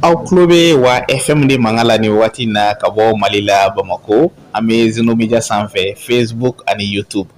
Aw tulo bɛ wa FM de mankan la nin waati in na ka bɔ Mali la Bamakɔ an bɛ Zeno Media sanfɛ Facebook ani YouTube.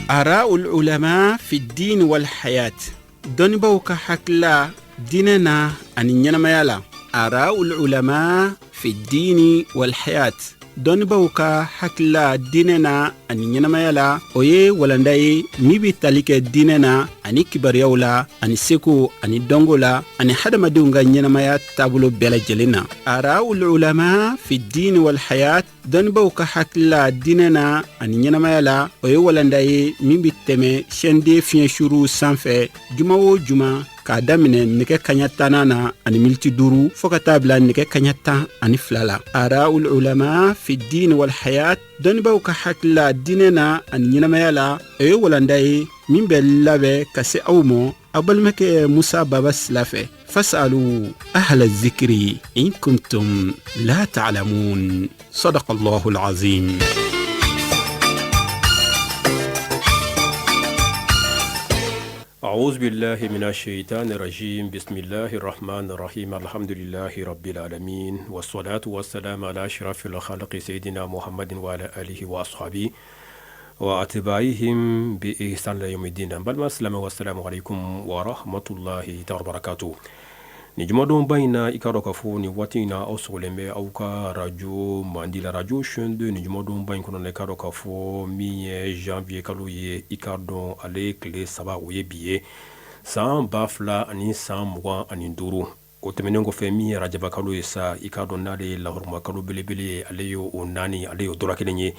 Ara'ul ulama fi din wal hayat. Dɔnnibaaw ka hakilila diinɛ na ani ɲɛnamaya la. Ara'ul ulama fi din wal hayat. Dɔnnibaaw ka hakilila diinɛ na ani ɲɛnamaya la o ye walanda ye min bɛ tali kɛ diinɛ na ani kibaruyaw la ani seko ani dɔnko la ani hadamadenw ka ɲɛnamaya taabolo bɛɛ lajɛlen na. Ara'ul ulama fi din wal hayat. Dɔnnibaaw ka hakilila diinɛ na ani ɲɛnamaya la o ye walanda ye min bɛ tɛmɛ chaîne de fiɲɛsuru sanfɛ juma o juma k'a daminɛ nɛgɛ kaɲa 10 na ani miniti 5 fɔ ka taa bila nɛgɛ kaɲa 12 la. Ara'ul ulama fi din wal hayat. Dɔnnibaaw ka hakilila diinɛ na ani ɲɛnamaya la o ye walanda ye min bɛ labɛn ka se aw ma aw balimakɛ Musa Baba Sila fɛ. Fasalu ahla zikri in kuntum la ta'lamun. Sadaqallahu al-azim. أعوذ بالله من الشيطان الرجيم بسم الله الرحمن الرحيم الحمد لله رب العالمين والصلاة والسلام على أشرف الخلق سيدنا محمد وعلى آله وأصحابه وأتباعهم بإحسان يوم الدين بل السلام والسلام عليكم ورحمة الله وبركاته ni jumadon bayina ikaro ka fo ni watina aw sogolembe aw ka radio mandila radio chaîne ni jumadon bayin kono ne ikaro ka fo mi janvier kalo ye ikardon ale clé saba o ye biye san bafla ani san mugan ani duru o temenen ko fe mi rajaba kalo ye sa ikardon nale la horma kalo belebele ale yo o nani ale yo dora kelenye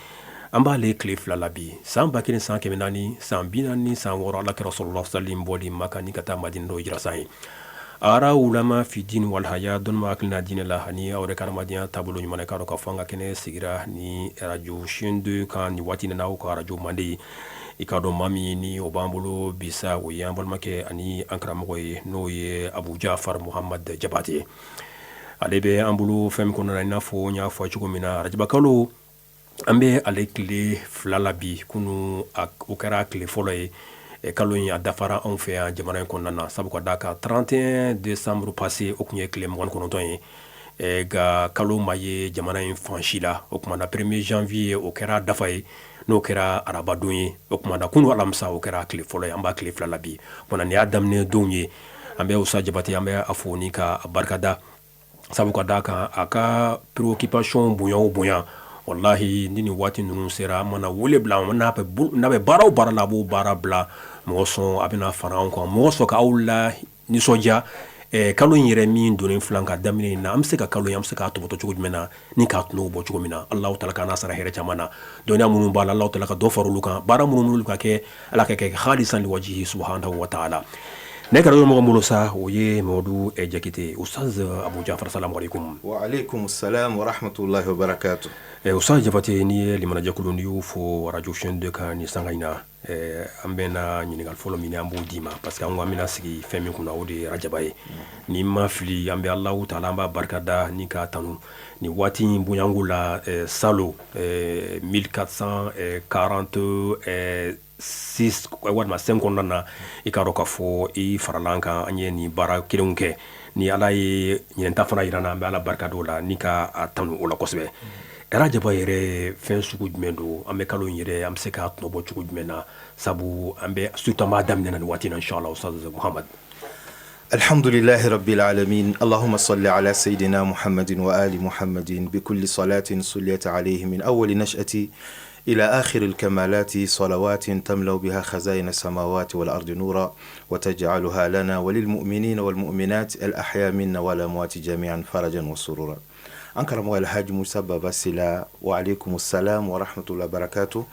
amba le clé fla labi san bakene san kemenani san binani san wora la rasulullah sallallahu alaihi makani kata madina do jirasai ara ulama fi din wal haya don ma akilna din la hani awre karmadiya tabulu nyuma ka ka fanga kene sigira ni radio chaîne 2 kan ni wati na ko radio mande ikado mami ni obambulo bisa wo yambol make ani ankara moy no ye Abu Jafar Muhammad Jabati alebe ambulu fem ko na nafo nya fo chugo mina rajbakalo ambe alekle flalabi kunu ak ukara kle foloye kalo ya dafara on fait en jamana konana sabu ko daka 31 décembre passé o kunye clé mon konoton e ga kalo maye jamana in franchila o kuma na 1er janvier o kera dafay no kera arabadonye o kuma na kunu alamsa o kera clé folo amba clé flalabi kona ni adamne donye ambe usa jabati ambe afoni ka barkada sabu ko daka aka préoccupation buyan wallahi nini wati nunu sera mana wole bla na be baraw bara labo bara bla moson abina faran ko moso ka awla ni soja kalo yere min donin flanka damine na amse ka kalo yamse ka to cogo jumena ni ka tno bo cogo mina Allah taala kana sara here chamana donya munun bala Allah taala ka do farulu kan bara munun ka ke ala ke khalisan li wajhi subhanahu wa ta'ala nekara mo mulo sa oye modu e jakite ustaz Abu Jafar assalamu alaikum wa alaikum assalam wa rahmatullahi wa barakatuh ustaz Jabate ni limana jakulu ni ufo radio chaîne de kan ni sangaina ambena nyinigal folo mini ambo dima parce que an amina sigi femi kuna odi rajabaye ni mafli ambe Allah taala amba barkada ni ka tanu ni wati bunyangula salo 1446 wadma 5 konnana ikaro ka fo i faralanka anye ni bara kilunke ni ala ye nyenta fana irana ambe ala barkado la ni ka tanu ola kosbe rajaba yere fen sugu jumendo ambe kalo yere am se ka tno bo sugu jumena sabu ambe surtout ma damne na wati inshallah ustaz Muhammad alhamdulillah rabbil alamin allahumma salli ala sayidina muhammadin wa ali muhammadin bi kulli salatin sulliyat alayhi min awwal nash'ati إلى آخر الكمالات صلوات تملأ بها خزائن السماوات والأرض نورا وتجعلها لنا وللمؤمنين والمؤمنات الأحياء منا والأموات جميعا فرجا وسرورا أنكرم الحاج موسى بابا سلا وعليكم السلام ورحمة الله وبركاته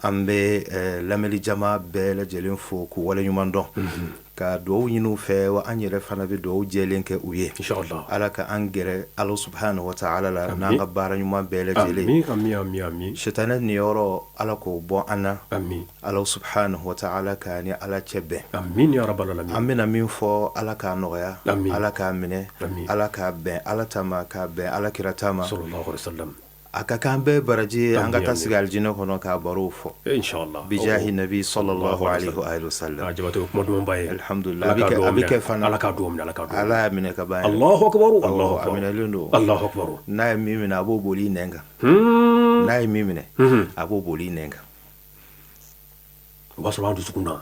أمبي لملي جماعة بلا جلين فوق ولا يماندون ka do yinu fe wa anyere fana be do jelen ke uye inshallah ala ka angere Allah subhanahu wa ta'ala la na gabara nyuma bele jele amin shetana ni yoro ala ko bon ana amin Allah subhanahu wa ta'ala ka ni ala chebe amin ya rabbal alamin amina min fo ala ka noya ala ka mine ala ka ben ala tama ka ben ala kiratama sallallahu alaihi wasallam aka kan bɛɛ baraji an ka taa sigi aljinɛ kɔnɔ k'a barow fɔ inshallah bijahi nabi sallallahu alaihi wa alihi wasallam jabato kuma duman baye alhamdulillah abi kɛ fana ala ka do minɛ ala ka do ala y'a minɛ ka ban Allahu akbar Allahu akbar aminalen don Allahu akbar n'a ye min minɛ a b'o boli nɛn kan n'a ye min minɛ a b'o boli nɛn kan o b'a sɔrɔ an dusukun na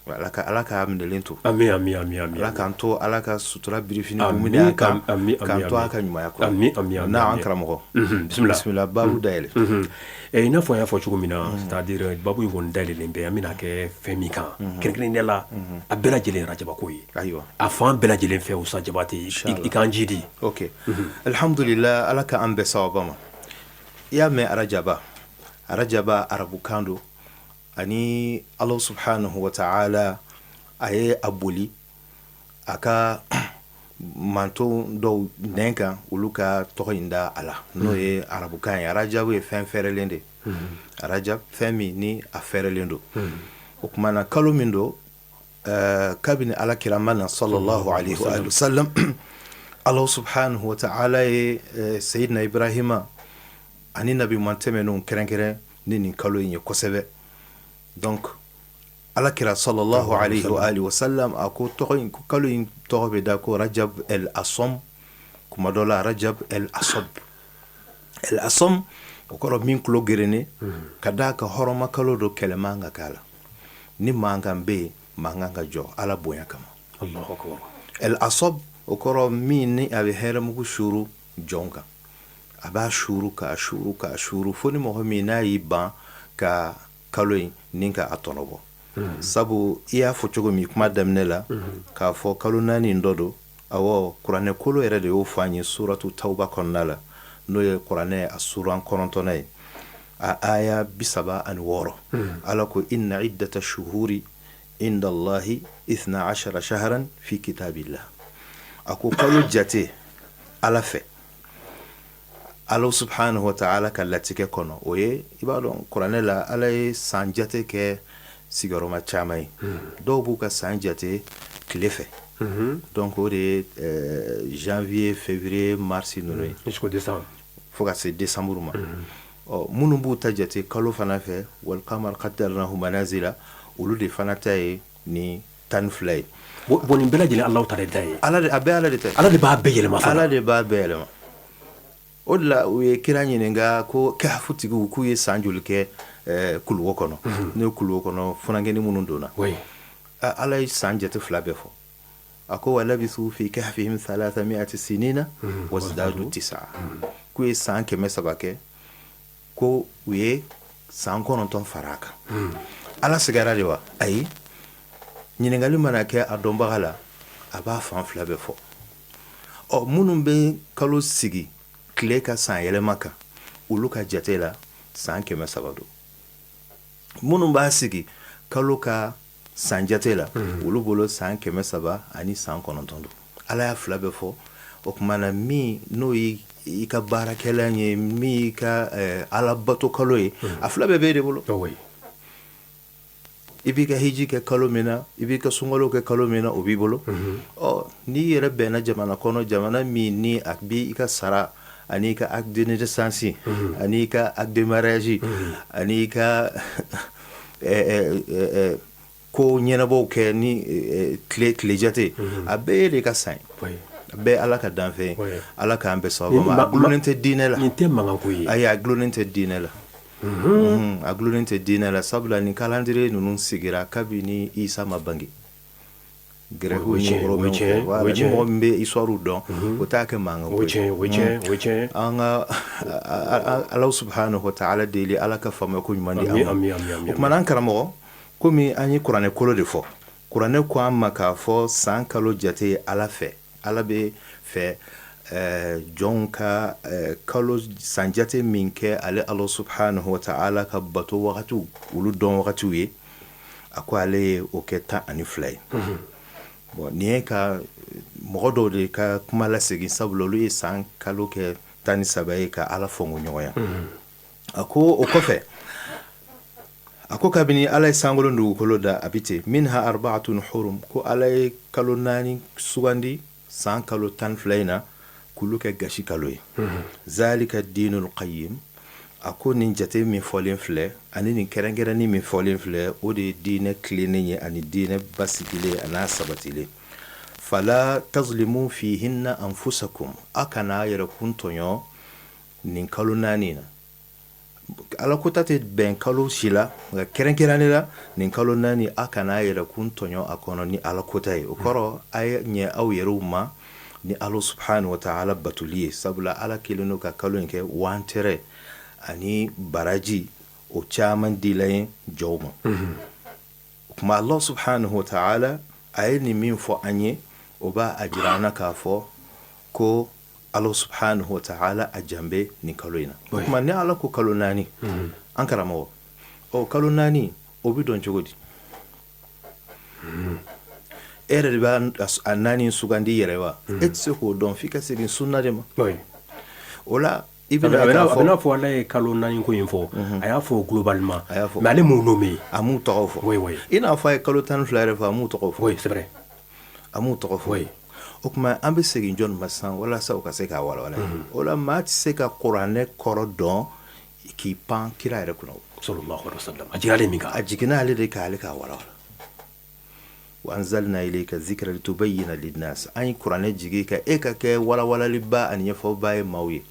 ala ka minɛlen to ami ala k'an to ala ka sutura birifini minɛ a kan k'an to a ka ɲumanya kɔnɔ ami n'an karamɔgɔ bismillah babu dayɛlɛ i n'a fɔ n y'a fɔ cogo min na c'est-à-dire babu in kɔni dayɛlɛlen bɛ an bɛna kɛ fɛn min kan kɛrɛnkɛrɛnnen la a bɛɛ lajɛlen rajabako ye ayiwa a fan bɛɛ lajɛlen fɛ Usa Jabate i k'an jidi ok alhamdulillah ala ka an bɛɛ sababa ma i y'a mɛn arajaba arabukan don ani Allah subhanahu wa ta'ala a ye a boli a ka manto dɔw nɛn kan olu ka tɔgɔ in da a la n'o ye arabukan ye arajabu ye fɛn fɛrɛlen de arajab fɛn min ni a fɛrɛlen don o tuma na kalo min don kabini alakirama na sallallahu alaihi wa sallam Allah subhanahu wa ta'ala ye Sayyidina Ibrahima ani nabi man tɛmɛnenw kɛrɛnkɛrɛn ni nin kalo in ye kosɛbɛ donc alakira sallallahu alaihi wa alihi wasallam a ko kalo in tɔgɔ bɛ da ko rajab el asom kuma dɔ la rajab el asob el asom o kɔrɔ min tulo gerene ka da ka hɔrɔma kalo dɔ kɛlɛ man ka k'a la ni mankan bɛ yen mankan ka jɔ ala bonya kama Allahu akbar el asob o kɔrɔ min ni a bɛ hɛrɛmugu shuru jɔn kan a b'a shuru k'a shuru fo ni mɔgɔ min n'a y'i ban ka kalo in ni ka a tɔnɔbɔ sabu i y'a fɔ cogo min kuma daminɛ la k'a fɔ kalo naani dɔ don awɔ kuranɛ kolo yɛrɛ de y'o fɔ an ye suratu tawba kɔnɔna la n'o ye kuranɛ a suran 9 ye a aya 36 ala ko inna iddata shuhuri inda allahi 12 shahran fi kitabillah a ko kalo jate ala fɛ Allah subhanahu wa ta'ala ka latigɛ kɔnɔ o ye i b'a dɔn kuranɛ la ala ye san jate kɛ sigiyɔrɔma caman ye dɔw b'u ka san jate tile fɛ donc o de ye janvier février mars ninnu ye jusqu'au décembre fo ka se décembre ma minnu b'u ta jate kalo fana fɛ wal qamar qaddarnahu manazila olu de fana ta ye ni 12 ye bon nin bɛɛ lajɛlen Alahu ta de da ye a bɛɛ ala de ta ala de b'a bɛɛ yɛlɛma fana ala de b'a bɛɛ yɛlɛma o de la u ye kira ɲininka ko kahafutigiw k'u ye san joli kɛ kuluwo kɔnɔ n'o kuluwo kɔnɔ funankɛni minnu donna ala ye san jate 2 bɛɛ fɔ a ko walabisu fi kahfihim 300 sinina wazdadu 9 k'u ye san 300 kɛ ko u ye san 9 fara a kan ala sigara de wa ayi ɲininkali mana kɛ a dɔnbaga la a b'a fan 2 bɛɛ fɔ minnu bɛ kalo sigi tile ka san yɛlɛma kan olu ka jate la san 300 don minnu b'a sigi kalo ka san jate la olu bolo san 300 ani san 9 don ala y'a 2 bɛɛ fɔ o tuma na min n'o ye i ka baarakɛla ye min i ka ala bato kalo ye a 2 bɛɛ b'e de bolo i b'i ka hiji kɛ kalo min na i b'i ka sunkalo kɛ kalo min na o b'i bolo n'i yɛrɛ bɛnna jamana kɔnɔ jamana min ni a b'i ka sara ani ka acte de naissance ani ka acte de mariage ani ka ko ɲɛnabɔw kɛ ni tile jate a bɛɛ de ka san a bɛɛ ala ka danfɛn ala k'an bɛɛ sababu ma a gulonnen tɛ diinɛ la ayi a gulonnen tɛ diinɛ la a gulonnen tɛ diinɛ la sabula ni calendrier ninnu sigira kabini isa ma bange gɛrɛw ni hɔrɔnw fɛ ni mɔgɔ min bɛ histoire dɔn o t'a kɛ mankan ko ye an ka ala subhanahu wa ta'ala deli ala ka faamuya ko ɲuman di an ma o tuma na an karamɔgɔ komi an ye kuranɛ kolo de fɔ kuranɛ ko an ma k'a fɔ san kalo jate ala fɛ ala bɛ fɛ jɔnw ka kalo san jate min kɛ ale ala subhanahu wa ta'ala ka bato wagatiw olu dɔn wagatiw ye a ko ale ye o kɛ 12 ye bon nin ye ka mɔgɔ dɔw de ka kuma lasegin sabula olu ye san kalo kɛ 13 ye ka ala fɔngo ɲɔgɔnya a ko o kɔfɛ a ko kabini ala ye sankolo dugukolo da a bi ten minha arba'atun hurum ko ala ye kalo 4 sugandi san kalo 12 in na kulu kɛ gasi kalo ye zalika dinul qayyim a ko nin jate min fɔlen filɛ ani nin kɛrɛnkɛrɛnni min fɔlen filɛ o de ye diinɛ tilennen ye ani diinɛ basigilen a n'a sabatilen fala tazlimu fihinna anfusakum a kana a yɛrɛ kun tɔɲɔ nin kalo naani na ala ko ta tɛ bɛn kalo si la nka kɛrɛnkɛrɛnnen la nin kalo naani a kana a yɛrɛ kun tɔɲɔ a kɔnɔ ni ala ko ta ye o kɔrɔ a ye ɲɛ aw yɛrɛw ma ni ala subhanahu wa ta'ala batuli ye sabula ala kelen n'o ka kalo in kɛ wantɛrɛ ani baraji o caman dila ye jɔw ma o kuma allah subhanahu wa ta'ala a ye nin min fɔ an ye o b'a a jira an na k'a fɔ ko ala subhanahu wa ta'ala a janbe nin kalo in na o kuma ni ala ko kalo naani an karamɔgɔ o kalo naani o bi dɔn cogo di e yɛrɛ de b'a naani sugandi yɛrɛ wa e tɛ se k'o dɔn f'i ka segin sunna de ma o la a bɛna fɔ ala ye kalo naani ko in fɔ a y'a fɔ globalement mais ale m'o nommé a m'u tɔgɔ fɔ i n'a fɔ a ye kalo 12 yɛrɛ fɔ a m'u tɔgɔ fɔ c'est vrai a m'u tɔgɔ fɔ o kuma an bɛ segin jɔn ma sisan walasa u ka se k'a walawala o la maa tɛ se ka kuranɛ kɔrɔ dɔn k'i pan kira yɛrɛ kunna sallallahu alaihi wasallam a jiginna ale min kan a jiginna ale de k'ale k'a walawala wa anzalna ilayka dhikra litubayyina linnas an ye kuranɛ jigi ka e ka kɛ walawalaliba ani ɲɛfɔba ye maaw ye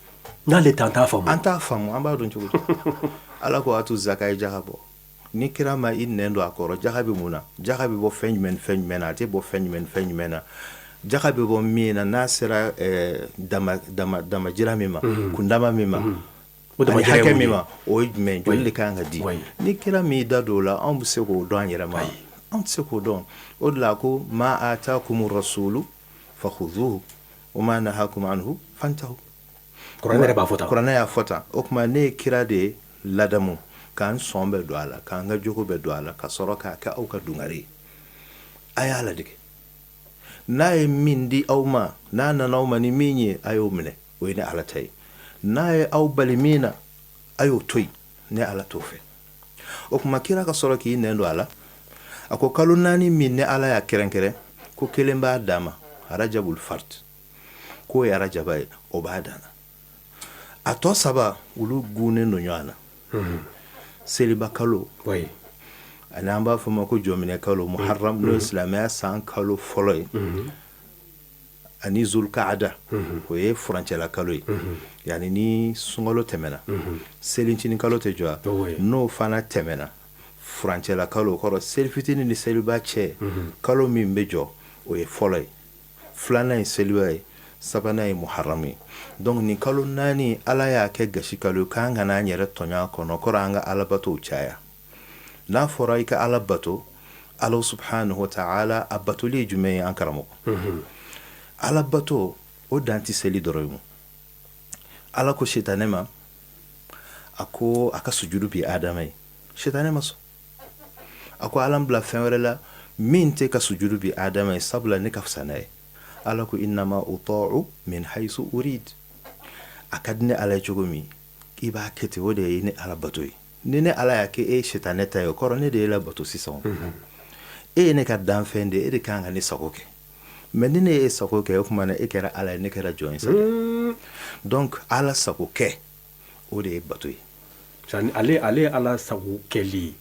n'ale t'a faamu an t'a faamu an b'a dɔn cogo di ala ko a to zaka ye jaga bɔ ni kira ma i nɛn don a kɔrɔ jaga bɛ mun na jaga bɛ bɔ fɛn jumɛn ni fɛn jumɛn na a tɛ bɔ fɛn jumɛn ni fɛn jumɛn na jaga bɛ bɔ min na n'a sera damajira min ma kundama min ma ani hakɛ min ma o ye jumɛn joli de kan ka di ni kira m'i da don o la anw bɛ se k'o dɔn an yɛrɛ ma anw tɛ se k'o dɔn o de la ko ma atakumu rasulu fakhudhuhu wa ma nahakum anhu fantahu kuranɛ b'a fɔ tan kuranɛ y'a fɔ tan o kuma ne ye kira de ladamu k'an sɔn bɛɛ don a la k'an ka jogo bɛɛ don a la ka sɔrɔ k'a kɛ aw ka dungari a y'a ladege n'a ye min di aw ma n'a nana aw ma ni min ye a y'o minɛ o ye ni ala ta ye n'a ye aw bali min na a y'o to yen ni ala t'o fɛ o kuma kira ka sɔrɔ k'i nɛn don a la a ko kalo naani min ni ala y'a kɛrɛnkɛrɛn ko kelen b'a d'a ma rajabul fard k'o ye arajaba ye o b'a dan na a tɔ saba olu gunnen don ɲɔgɔn na seliba kalo ani an b'a fɔ ma ko jɔminɛ kalo muharram n'o ye silamɛya san kalo fɔlɔ ye ani zulkaada o ye furancɛla kalo ye yani ni sunkalo tɛmɛna selincini kalo tɛ jɔ n'o fana tɛmɛna furancɛla kalo kɔrɔ seli fitini ni seliba cɛ kalo min bɛ jɔ o ye fɔlɔ ye filanan ye seliba ye sabanan ye muharram ye donc nin kalo naani ala y'a kɛ gasi kalo k'an kana an yɛrɛ tɔɲɔ a kɔnɔ kɔrɔ an ka alabatow caya n'a fɔra i ka ala bato ala subhanahu wa ta'ala a batoli ye jumɛn ye an karamɔgɔ ala bato o dan tɛ seli dɔrɔn ye ala ko sitanɛ ma a ko a ka sujudu bi adama ye sitanɛ ma sɔn a ko ala bila fɛn wɛrɛ la min tɛ ka sujudu bi adama ye sabula ne ka fisa n'a ye ala ko innama uta'u min haythu urid a ka di ne ala ye cogo min i b'a kɛ ten o de ye ne ala bato ye ni ne ala y'a kɛ e ye sitanɛ ta ye o kɔrɔ ne de ye la bato sisan e ye ne ka danfɛn de e de kan ka ne sago kɛ mais ni ne ye sago kɛ o kuma na e kɛra ala ye ne kɛra jɔn ye sa donc ala sago kɛ o de ye bato ye ale ala sago kɛli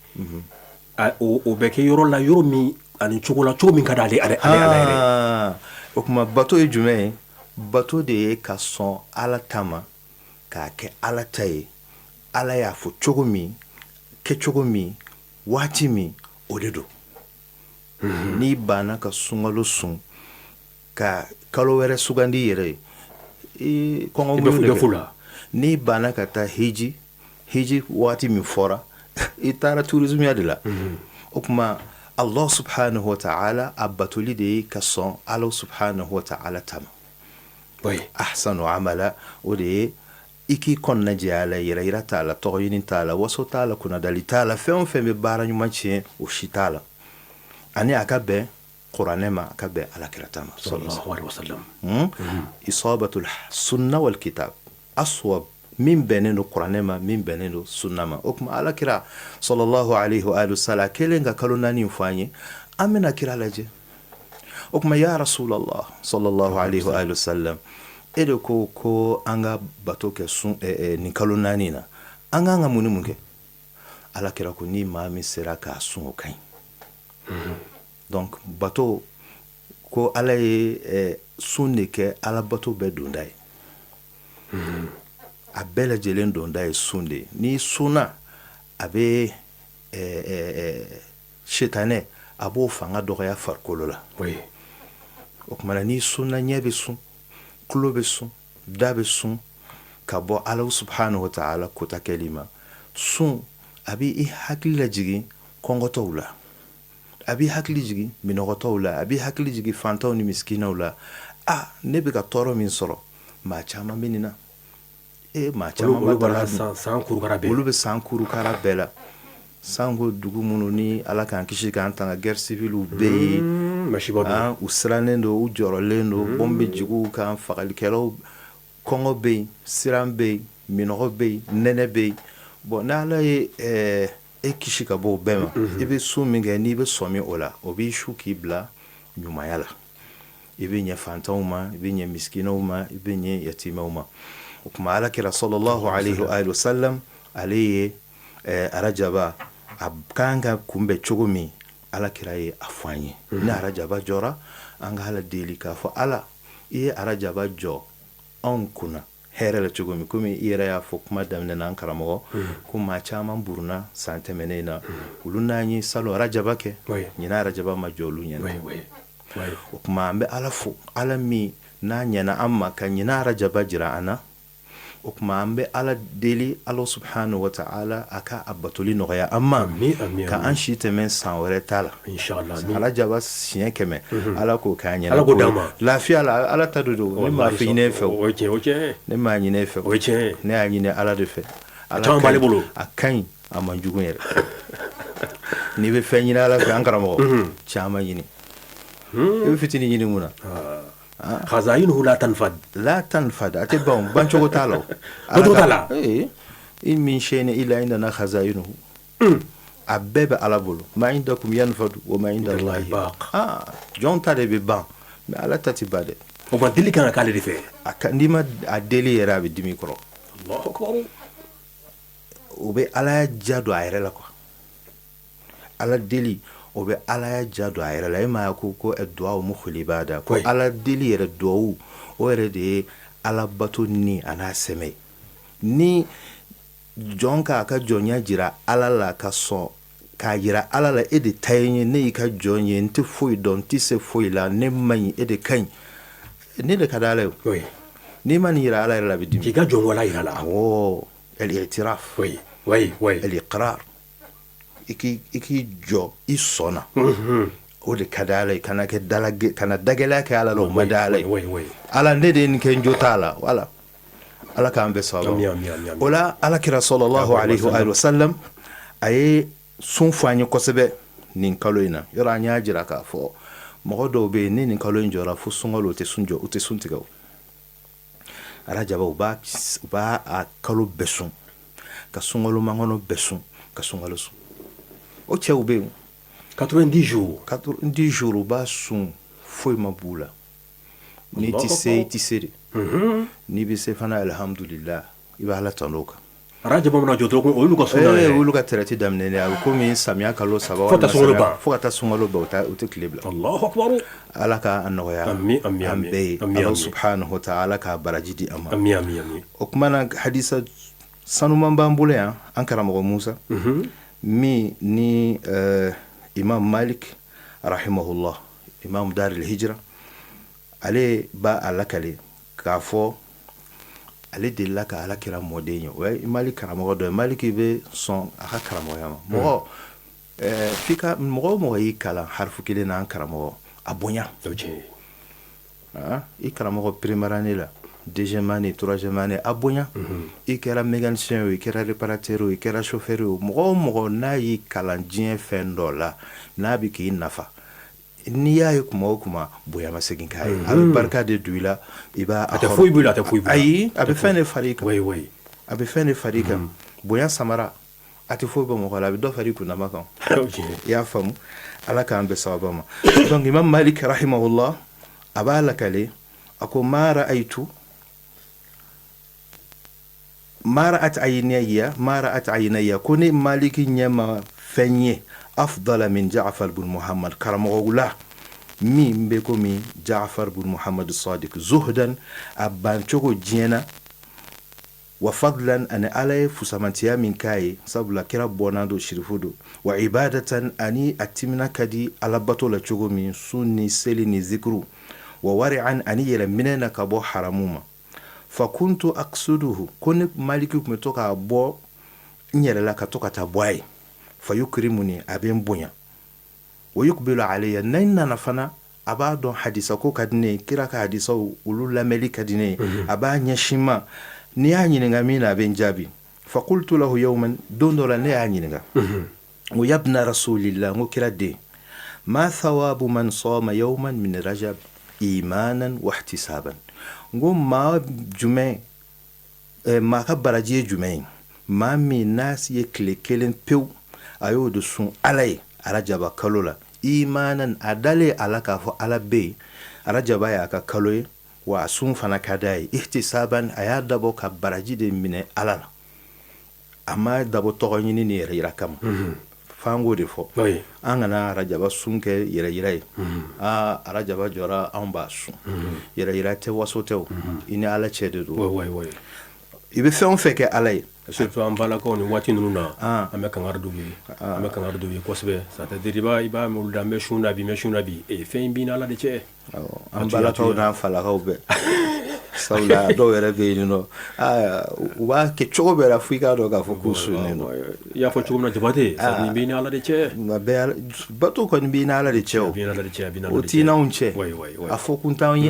o bɛ kɛ yɔrɔ la yɔrɔ min ani cogo la cogo min ka di ale ala yɛrɛ o kuma bato ye jumɛn ye bato de ye ka sɔn ala ta ma k'a kɛ ala ta ye ala y'a fɔ cogo min kɛ cogo min waati min o de don n'i banna ka sunkalo sun ka kalo wɛrɛ sugandi yɛrɛ ye kɔngɔ la n'i banna ka taa hiji waati min fɔra i taara tourisme ya de la o kuma Allah subhanahu wa ta'ala a batoli de ye ka sɔn ala subhanahu wa ta'ala tama ahsanu amala o de ye i k'i kɔnɔna jɛ a la yɛrɛ yira t'a la tɔgɔ ɲini t'a la waso t'a la kunnadali t'a la fɛn o fɛn bɛ baara ɲuman tiɲɛ o si t'a la ani a ka bɛn kuranɛ ma a ka bɛn alakira ta ma sallallahu alaihi wasallam isabatul sunna wal kitab aswab min bɛnnen don kuranɛ ma min bɛnnen don sunna ma o kuma alakira sallallahu alaihi wa sallam kelen ka kalo naani fɔ an ye an bɛna kira lajɛ o kuma ya rasulallah sallallahu alaihi wa sallam e de ko an ka bato kɛ nin kalo 4 na an ka mun ni mun kɛ ala kira ko ni maa min sera k'a sun o kaɲi donc bato ko ala ye sun de kɛ ala bato bɛɛ donda ye a bɛɛ lajɛlen donda ye sun de ye n'i sunna a bɛ shetanɛ a b'o fanga dɔgɔya farikolo la o kumana n'i sunna ɲɛ bɛ sun tulo bɛ sun da bɛ sun ka bɔ ala subhanahu wa ta'ala kota kɛli ma sun a bɛ i hakili lajigin kɔngɔtɔw la a b'i hakili jigin minɔgɔtɔw la a b'i hakili jigin fantanw ni miskinaw la ne bɛ ka tɔɔrɔ min sɔrɔ maa caman bɛ nin na maa caman b'a olu bɛ san kurukara bɛɛ la sanko dugu minnu ni ala k'an kisi k'an tanga guerre civile bɛ yen u sirannen don u jɔrɔlen don bombe jigiw kan fagalikɛlaw kɔngɔ bɛ yen siran bɛ yen minɔgɔ bɛ yen nɛnɛ bɛ yen bon n'ala ye e kisi ka bɔ o bɛɛ ma i bɛ sun min kɛ n'i bɛ sɔmi o la o b'i su k'i bila ɲumanya la i bɛ ɲɛ fantanw ma i bɛ ɲɛ miskinaw ma i bɛ ɲɛ yatimɛw ma o tuma ala kira sallallahu alaihi wa sallam ale ye arajaba a kan ka kunbɛ cogo min ala kira ye a fɔ an ye ni arajaba jɔra an ka ala deli k'a fɔ ala i ye arajaba jɔ anw kunna hɛrɛ la cogo min komi i yɛrɛ y'a fɔ kuma daminɛ na an karamɔgɔ ko maa caman buruna san tɛmɛnen na olu n'an ye salo arajaba kɛ ɲina arajaba ma jɔ olu ɲɛna o kuma an bɛ ala fo ala min n'a ɲɛna an ma ka ɲina arajaba jira an na o kuma an bɛ ala deli ala subhanahu wa ta'ala a ka a batoli nɔgɔya an ma ka an si tɛmɛ san wɛrɛ t'a la arajaba siɲɛ 100 ala k'o k'an ɲɛna lafiya la ala ta don ne m'a fɛ ɲinɛ fɛ ne m'a ɲinɛ fɛ ne y'a ɲinɛ ala de fɛ ala a kaɲi a man jugu yɛrɛ n'i bɛ fɛn ɲini ala fɛ an karamɔgɔ caman ɲini i bɛ fitinin ɲini mun na خزائنه لا تنفد أتبعهم بانشو تعالوا تعالى إن من شيء إلا عندنا خزائنه أبب على بولو ما عندكم ينفد وما عند الله باق جون تاري ببان ما على تتبادل وما دلي كان قال لي فيه نيما أدلي يرابي دمي كرو الله أكبر وبي على جادو عيرلكو على دلي o bɛ ala ya ja don a yɛrɛ la e ma ko duwawu mukhul ibada ko ala deli yɛrɛ duwawu o yɛrɛ de ye ala bato ni a n'a sɛmɛ ni jɔn k'a ka jɔnya jira ala la ka sɔn k'a jira ala la e de ta ye ne y'i ka jɔn ye n tɛ foyi dɔn n tɛ se foyi la ne ma ɲi e de ka ɲi ne de ka di ala ye n'i ma nin jira ala yɛrɛ la a bɛ dimi k'i ka jɔn wala jira la awɔ al-i'tiraf al-iqrar i k'i jɔ i sɔnna o de ka di ala ye kana dagɛlɛya kɛ ala la o ma di ala ye ala ne de ye nin kɛ n jo t'a la wala ala k'an bɛ sababa o la ala kira sallallahu alaihi wa sallam a ye sun fɔ an ye kosɛbɛ nin kalo in na yɔrɔ an y'a jira k'a fɔ mɔgɔ dɔw bɛ yen ni nin kalo in jɔra fo sunkalo u tɛ sun tigɛ o arajaba u b'a a kalo bɛɛ sun ka sunkalo mangɔnɔ bɛɛ sun ka sunkalo sun o cɛw bɛ yen 90 jours u b'a sun foyi ma b'u la n'i ti se i ti se de n'i bɛ se fana alhamdulillah i bɛ ala tanu o kan arajaba mana jɔ dɔrɔn olu ka sunna yɛrɛ olu ka traité daminɛ a bɛ komi samiya kalo 3 fo ka taa sunkalo ban u tɛ tile bila Allahu akbar ala ka an nɔgɔya an bɛɛ ye ala subhanahu wa ta'ala ka baraji di an ma o kuma na hadisa sanuman b'an bolo yan an karamɔgɔ Musa min ni imam Malik rahimahullah imam dar al-hijra ale ba alakale k'a fɔ ale delila ka ala kira mɔden ye o ye Malik karamɔgɔ dɔ ye Malik bɛ sɔn a ka karamɔgɔya ma mɔgɔ mɔgɔ y'i kalan harifu kelen na an karamɔgɔ a bonya i karamɔgɔ première année la deuxième année troisième année a bonya i kɛra mécanicien o i kɛra réparateur o i kɛra chauffeur o mɔgɔ o mɔgɔ n'a y'i kalan diɲɛ fɛn dɔ la n'a bɛ k'i nafa n'i y'a ye kuma o kuma bonya ma segin k'a ye a bɛ barika de don i la i b'a a tɛ foyi bolo a tɛ foyi bolo ayi a bɛ fɛn de fara i kan a bɛ fɛn de fara i kan bonya samara a tɛ foyi bɔ mɔgɔ la a bɛ dɔ fara i kunnama kan i y'a faamu ala k'an bɛ sababa ma donc imam Malik rahimahullah a b'a lakale a ko ma ra'aytu mara'at aynaya ko ne maliki ɲɛma fɛn ye afdala min ja'far bin muhammad karamɔgɔw la min bɛ komi ja'far bin muhammad sadiq zuhdan a bancogo diɲɛ na wa fadlan ani ala ye fusamantiya min k'a ye sabula kira bɔnna don shirifu don wa ibadatan ani a timina ka di alabato la cogo min sun ni seli ni zikru wa wari'an ani yɛlɛminɛ na ka bɔ haramu ma fa kuntu aqsuduhu ko ne maliki tun bɛ to k'a bɔ n yɛrɛ la ka to ka taa bɔ a ye fa yukrimuni a bɛ n bonya wa yukbilu alayya na n nana fana a b'a dɔn hadisa ko ka di ne ye kira ka hadisaw olu lamɛli ka di ne ye a b'a ɲɛsin ma ni y'a ɲininka min na a bɛ n jaabi fa qultu lahu yawman don dɔ la ne y'a ɲininka o yabna rasulillah n ko kira den ma thawabu man sama yawman min rajab imanan wa ihtisaban n ko maa jumɛn maa ka baraji ye jumɛn ye maa min n'a ye tile kelen pewu a y'o de sun ala ye arajaba kalo la imanan a dalen ala k'a fɔ ala bɛ yen arajaba y'a ka kalo ye wa a sun fana ka d'a ye ihtisaban a y'a dabɔ ka baraji de minɛ ala la a ma dabɔ tɔgɔ ɲini ni yɛrɛ yira kama f'an k'o de fɔ an kana arajaba sun kɛ yɛrɛ yira ye arajaba jɔra anw b'a sun yɛrɛ yira tɛ waso tɛ o i ni ala cɛ de don i bɛ fɛn o fɛn kɛ ala ye surtout an balakaw ni waati ninnu na an bɛ kangari d'u ye kosɛbɛ ça tɛ dire i b'a mɛn olu la n bɛ sun na bi fɛn in b'i n'ala de cɛ an balakaw n'an falakaw bɛɛ sabula dɔw yɛrɛ bɛ yen nɔ u b'a kɛ cogo bɛɛ la fo i k'a dɔn k'a fɔ k'u sunnen don i y'a fɔ cogo min na Jabate nin b'i n'ala de cɛ bato kɔni b'i n'ala de cɛ o t'i n'anw cɛ a fɔ kun t'anw ye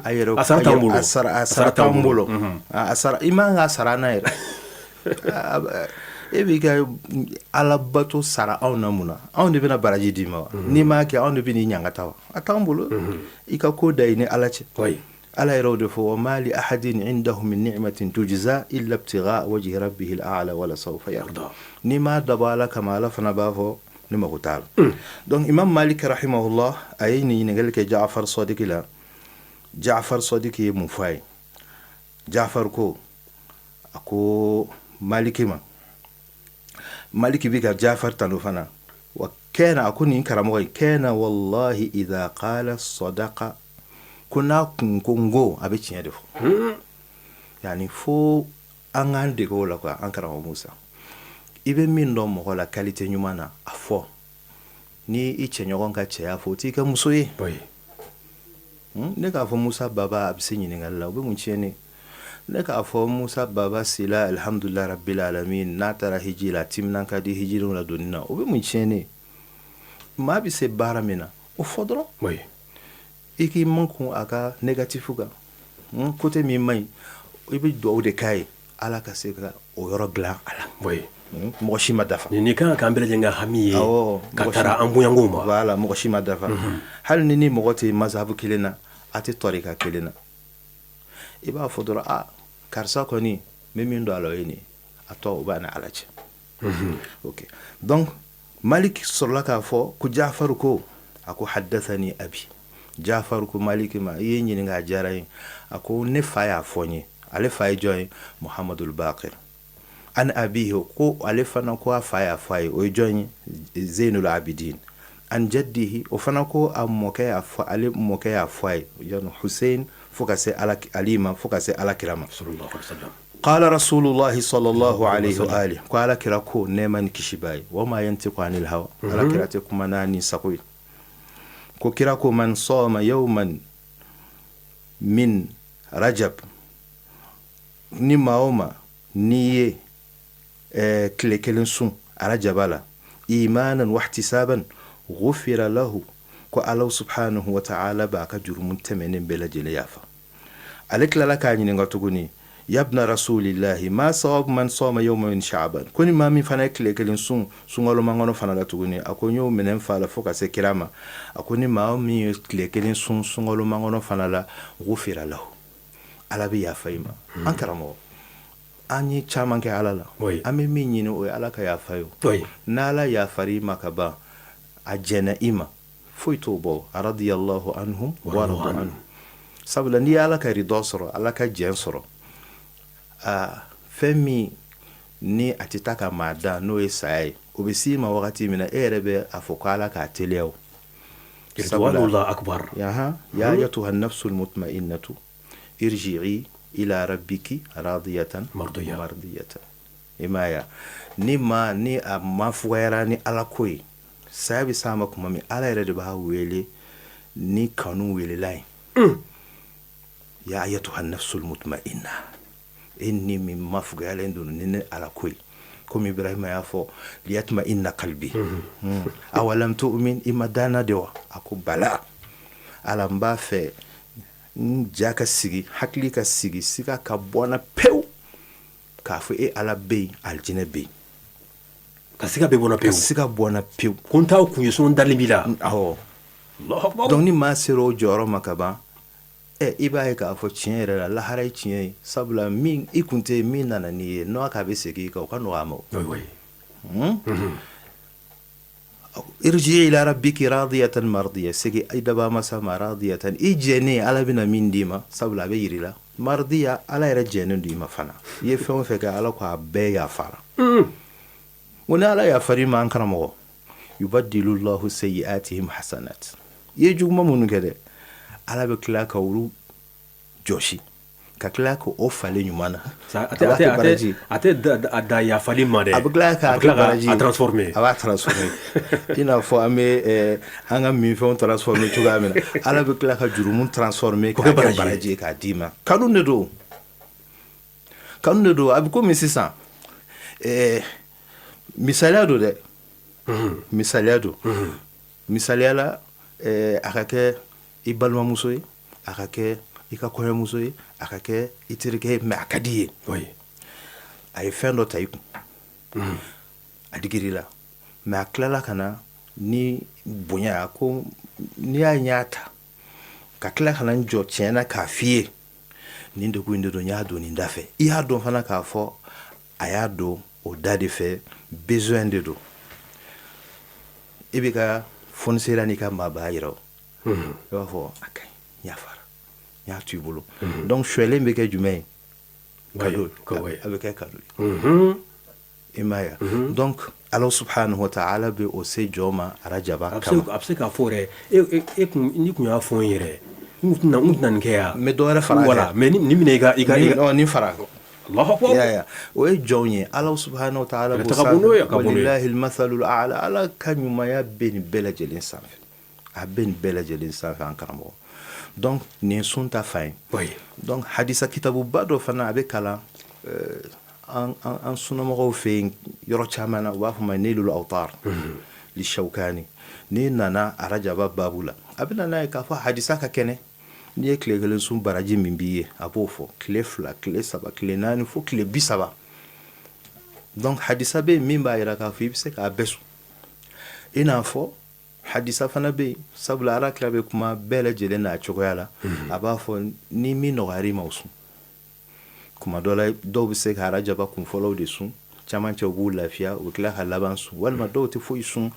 a yɛrɛ a sara t'anw bolo a sara i man ka sara n'a yɛrɛ e b'i ka ala bato sara anw na mun na anw de bɛna baraji d'i ma wa n'i m'a kɛ anw de bɛ n'i ɲangata wa a t'anw bolo i ka ko da i ni ala cɛ ala yɛrɛ o de fɔ wa ma li ahadin indahu min ni'matin tujza illa ibtigha wajhi rabbihil a'la wala sawfa yarda n'i m'a dabɔ ala kama ala fana b'a fɔ ne mago t'a la donc imam malik rahimahullah a ye nin ɲininkali kɛ ja'far sadiq la ja'far sadiq ye mun fɔ a ye ja'far ko a ko maliki ma maliki bi ka ja'far tanu fana wa kana a ko nin karamɔgɔ ye kana wallahi idha qala sadaqa ko n'a kun ko n ko a bɛ tiɲɛ de fɔ yani fo an k'an dege o la quoi an karamɔgɔ Musa i bɛ min dɔn mɔgɔ la qualité ɲuman na a fɔ ni i cɛɲɔgɔn ka cɛya fɔ o t'i kɛ muso ye ne k'a fɔ Musa baba a bɛ se ɲininkali la o bɛ mun tiɲɛ ne k'a fɔ Musa baba sila alhamdulilahi rabbil alamin n'a taara hiji la timinan ka di hijirinw la donni na o bɛ mun tiɲɛ ne maa bɛ se baara min na o fɔ dɔrɔn i k'i man kun a ka négatif kan côté min man ɲi i bɛ dugawu de k'a ye ala ka se ka o yɔrɔ dilan a la mɔgɔ si ma dafa nin kan k'an bɛɛ lajɛlen ka hami ye ka taara an bonyanko ma voilà mɔgɔ si ma dafa hali ni mɔgɔ tɛ mazhabu kelen na a tɛ tɔrika kelen na i b'a fɔ dɔrɔn karisa kɔni n bɛ min don a la o ye nin a tɔ o b'a ni ala cɛ ok donc malik sɔrɔla k'a fɔ ko ja'far ko a ko haddathani abi ja'far ko maliki ma i ye ɲininka a diyara n ye a ko ne fa y'a fɔ n ye ale fa ye jɔn ye muhamadul baqir an abihi ko ale fana ko a fa y'a fɔ a ye o ye jɔn ye zeinul abidin an jaddihi o fana ko a mɔkɛ y'a fɔ ale mɔkɛ y'a fɔ a ye yani Hussein fo ka se ali ma fo ka se alakira ma qala rasulullahi sallallahu alayhi wa alihi ko alakira ko nɛɛma ni kisi b'a ye wa ma yantiqu anil hawa alakira tɛ kuma n'a ni sago ye ko kira ko man sama yawman min rajab ni maa o ma n'i ye tile kelen sun arajaba la imanan wa ihtisaban ghufira lahu ko Allah subhanahu wa ta'ala b'a ka jurumu tɛmɛnen bɛɛ lajɛlen yafa ale tilala k'a ɲininka tuguni yabna rasulillahi ma sawabu man sama yawma min sha'ban ko ni maa min fana ye tile kelen sun sunkaloman kɔnɔ fana la tuguni a ko n y'o minɛ n fa la fo ka se kira ma a ko ni maa min ye tile kelen sun sunkaloman kɔnɔ fana la ghufira lahu ala bɛ yafa i ma an karamɔgɔ an ye caman kɛ ala la an bɛ min ɲini o ye ala ka yafa ye n'ala yafari ma ka ban a jɛna i ma foyi t'o bɔ radiyallahu anhum wa radu anhu sabula n'i ye ala ka ridɔ sɔrɔ ala ka jɛn sɔrɔ fɛn min ni a tɛ taa ka maa da n'o ye saya ye o bɛ s'i ma wagati min na e yɛrɛ bɛ a fɔ ko ala k'a teliya o Ridwanullah akbar. ya ayatuha nafsul mutma'innatu irji'i ila rabbiki radiyatan mardiyatan imaya ni a ma fugayara ni ala ko ye saya bɛ s'a ma kuma min ala yɛrɛ de b'a wele ni kanu welela ye ya ayatuha nafsul mutma'inna inni min ma fugayalen don ni ala ko ye komi ibrahima y'a fɔ liyatma inna qalbi awalam tu'min ima dana de wa a ko bala ala n b'a fɛ n ja ka sigi hakili ka sigi siga ka bɔna pewu k'a fɔ e ala bɛ yen alijinɛ bɛ yen ka siga bɛ bɔna pewu ka siga bɔna pewu ko n t'aw kun ye so n dalen b'i la awɔ Allahu akbar. donc ni maa sera o jɔyɔrɔ ma ka ban i b'a ye k'a fɔ tiɲɛ yɛrɛ la lahara ye tiɲɛ ye sabula min i kun tɛ min nana n'i ye n'o k'a bɛ segin i kan o ka nɔgɔ a ma irji ila rabbiki radiyatan mardiya segi i daba masa ma radiyatan i jɛnen ala bɛna min d'i ma sabula a bɛ yiri la mardiya ala yɛrɛ jɛnen do i ma fana i ye fɛn o fɛn kɛ ala ko a bɛɛ yafara o ni ala yafar'i ma an karamɔgɔ yubaddilu llahu sayyi'atihim hasanat i ye juguma minnu kɛ dɛ ala bɛ tila ka olu jɔsi ka tila ka o falen ɲuman na a tɛ da yafali ma dɛ a bɛ tila ka baraji a transformer a b'a transformer i n'a fɔ an bɛ an ka minfɛnw transformer cogoya min na ala bɛ tila ka jurumu transformer k'a kɛ baraji k'a d'i ma kanu de don a bɛ komi sisan misaliya don dɛ misaliya don misaliya la a ka kɛ i balimamuso ye a ka kɛ i ka kɔɲɔmuso ye a ka kɛ i terikɛ ye mais a ka di ye a ye fɛn dɔ ta i kun a digiri la mais a tilala ka na ni bonya ko n'i y'a ɲɛ ta ka tila ka na n jɔ tiɲɛna k'a f'i ye nin degun in de don n y'a don nin da fɛ i y'a dɔn fana k'a fɔ a y'a don o da de fɛ besoin de don i bɛ ka fonisera n'i ka maabaya yira o i b'a fɔ a ka ɲi n y'a fara n y'a to i bolo donc suɛlen bɛ kɛ jumɛn ye cadeau a bɛ kɛ cadeau ye i m'a ye donc ala subhanahu wa ta'ala bɛ o se jɔ ma arajaba kama a bɛ se k'a fɔ yɛrɛ n'i kun y'a fɔ n yɛrɛ n tɛna nin kɛ yan mais dɔ wɛrɛ fara voilà mais ni minɛ i ka ni fara Allahu akbar o ye jɔn ye ala subhanahu wa ta'ala b'o sanfɛ walilahi almathalul a'la ala ka ɲumanya bɛ nin bɛɛ lajɛlen sanfɛ a bɛ nin bɛɛ lajɛlen sanfɛ an karamɔgɔ donc nin sun ta fa ye donc hadisa kitabuba dɔ fana a bɛ kalan an sunamɔgɔw fɛ yen yɔrɔ caman na u b'a fɔ ma nailul awtar li shawkani n'i nana arajaba babu la a bɛ na n'a ye k'a fɔ hadisa ka kɛnɛ n'i ye tile kelen sun baraji min b'i ye a b'o fɔ tile 2 tile 3 tile 4 fo tile 30 donc hadisa bɛ yen min b'a jira k'a fɔ i bɛ se k'a bɛɛ sun i n'a fɔ hadisa fana bɛ yen sabula alakira bɛ kuma bɛɛ lajɛlen n'a cogoya la a b'a fɔ ni min nɔgɔyara i ma o sun kuma dɔ la dɔw bɛ se ka arajaba kunfɔlɔw de sun camancɛ u b'u lafiya u tila ka laban sun walima dɔw tɛ foyi sun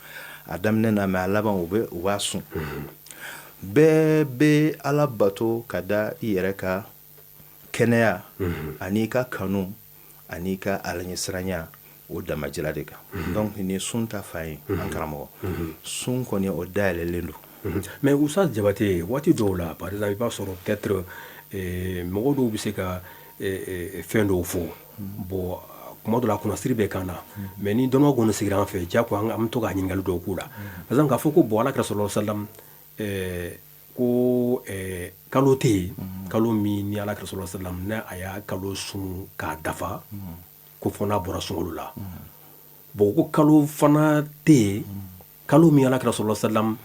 a daminɛ na mais a laban u b'a sun bɛɛ bɛ ala bato ka da i yɛrɛ ka kɛnɛya ani ka kanu ani ka alaɲɛsiranya o damajira de kan donc ni sun ta fa ye an karamɔgɔ sun kɔni o dayɛlɛlen don mais Ustaz Jabate waati dɔw la par exemple i b'a sɔrɔ peut-être mɔgɔ dɔw bɛ se ka fɛn dɔw fɔ bon kuma dɔ la kunnasiri bɛ kan na mais ni dɔnnibaw kɔni sigira an fɛ diyagoya an bɛ to ka ɲininkali dɔw k'u la par exemple k'a fɔ ko bon Alakira sallallahu alaihi wasallam ko kalo tɛ yen kalo min ni Alakira sallallahu alaihi wasallam n'a a y'a kalo sun k'a dafa ko fɔ n'a bɔra sunkalo la bon ko kalo fana tɛ yen kalo min Alakira sallallahu alaihi wasallam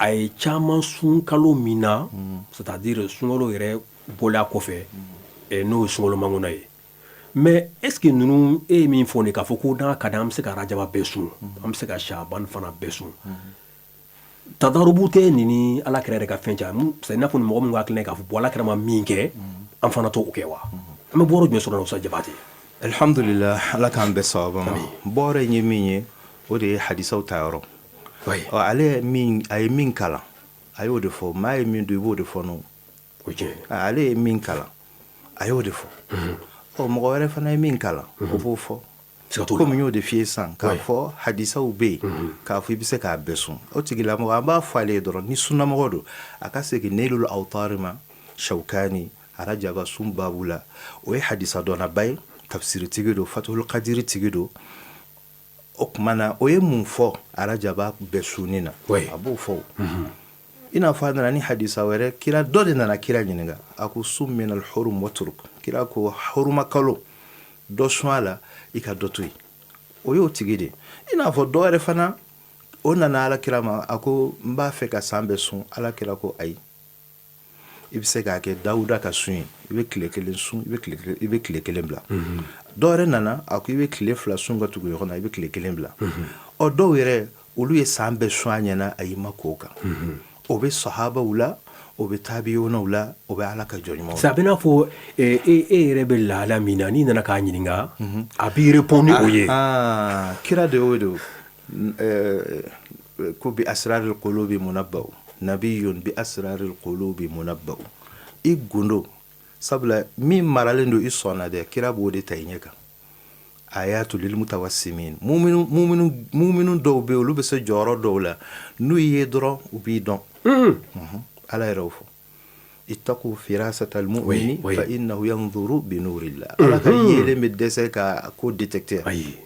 a ye caman sun kalo min na c'est-à-dire sunkalo yɛrɛ bɔlen kɔfɛ n'o ye sunkalo mangona ye mais est ce que ninnu e ye min fɔ nin k'a fɔ ko n'a ka di an bɛ se ka arajaba bɛɛ sun an bɛ se ka Shaban fana bɛɛ sun tadarubu tɛ nin ni Alakira yɛrɛ ka fɛn caman c'est i n'a fɔ ni mɔgɔ min ka hakilina k'a fɔ bon Alakira ma min kɛ an fana t'o kɛ wa an bɛ bɔyɔrɔ jumɛn sɔrɔ la Ustaz Jabate alhamdulillah ala k'an bɛɛ sababa ma bɔyɔrɔ in ye min ye o de ye hadisaw ta yɔrɔ ale a ye min kalan a y'o de fɔ maa ye min don i b'o de fɔ n'o ale ye min kalan a y'o de fɔ mɔgɔ wɛrɛ fana ye min kalan o b'o fɔ komi y'o de f'i ye sisan k'a fɔ hadisaw bɛ yen k'a fɔ i bɛ se k'a bɛɛ sun o tigilamɔgɔ an b'a fɔ ale ye dɔrɔn ni sunnamɔgɔ don a ka segin Nailul Awtar ma Shawkani Arajaba sun babu la o ye hadisa dɔnnaba ye tafsiri tigi don Fathul Qadiri tigi don o tuma na o ye mun fɔ Arajaba bɛɛ sunni na a b'o fɔ i n'a fɔ a nana ni hadisa wɛrɛ kira dɔ de nana kira ɲininka a ko sum min al-hurum watruk kira ko huruma kalo dɔ sun a la i ka dɔ to yen o y'o tigi de i n'a fɔ dɔ wɛrɛ fana o nana alakira ma a ko n b'a fɛ ka san bɛɛ sun alakira ko ayi i bɛ se k'a kɛ Dawuda ka sun ye i bɛ tile kelen sun i bɛ tile kelen bila dɔ wɛrɛ nana a ko i bɛ tile fila sun ka tugu ɲɔgɔn na i bɛ tile kelen bila ɔ dɔw yɛrɛ olu ye san bɛɛ sun a ɲɛna a y'i ma k'o kan o bɛ sahabaw la o bɛ tabiyonaw la o bɛ ala ka jɔnɲumanw sa bɛ n'a fɔ e yɛrɛ bɛ lahala min na n'i nana k'a ɲininka a b'i répond ni o ye kira de y'o de ko bi asraril qulubi munabba'u nabiyun bi asraril qulubi munabba'u i gundo sabula min maralen don i sɔnna dɛ kira b'o de ta i ɲɛ kan ayatu lil mutawassimin muminu dɔw bɛ olu bɛ se jɔyɔrɔ dɔw la n'u ye dɔrɔn u b'i dɔn ala yɛrɛ o fɔ ittaqu firasatal mu'mini fa innahu yanzuru bi nurillah ala ka yelen bɛ dɛsɛ ka ko détecter i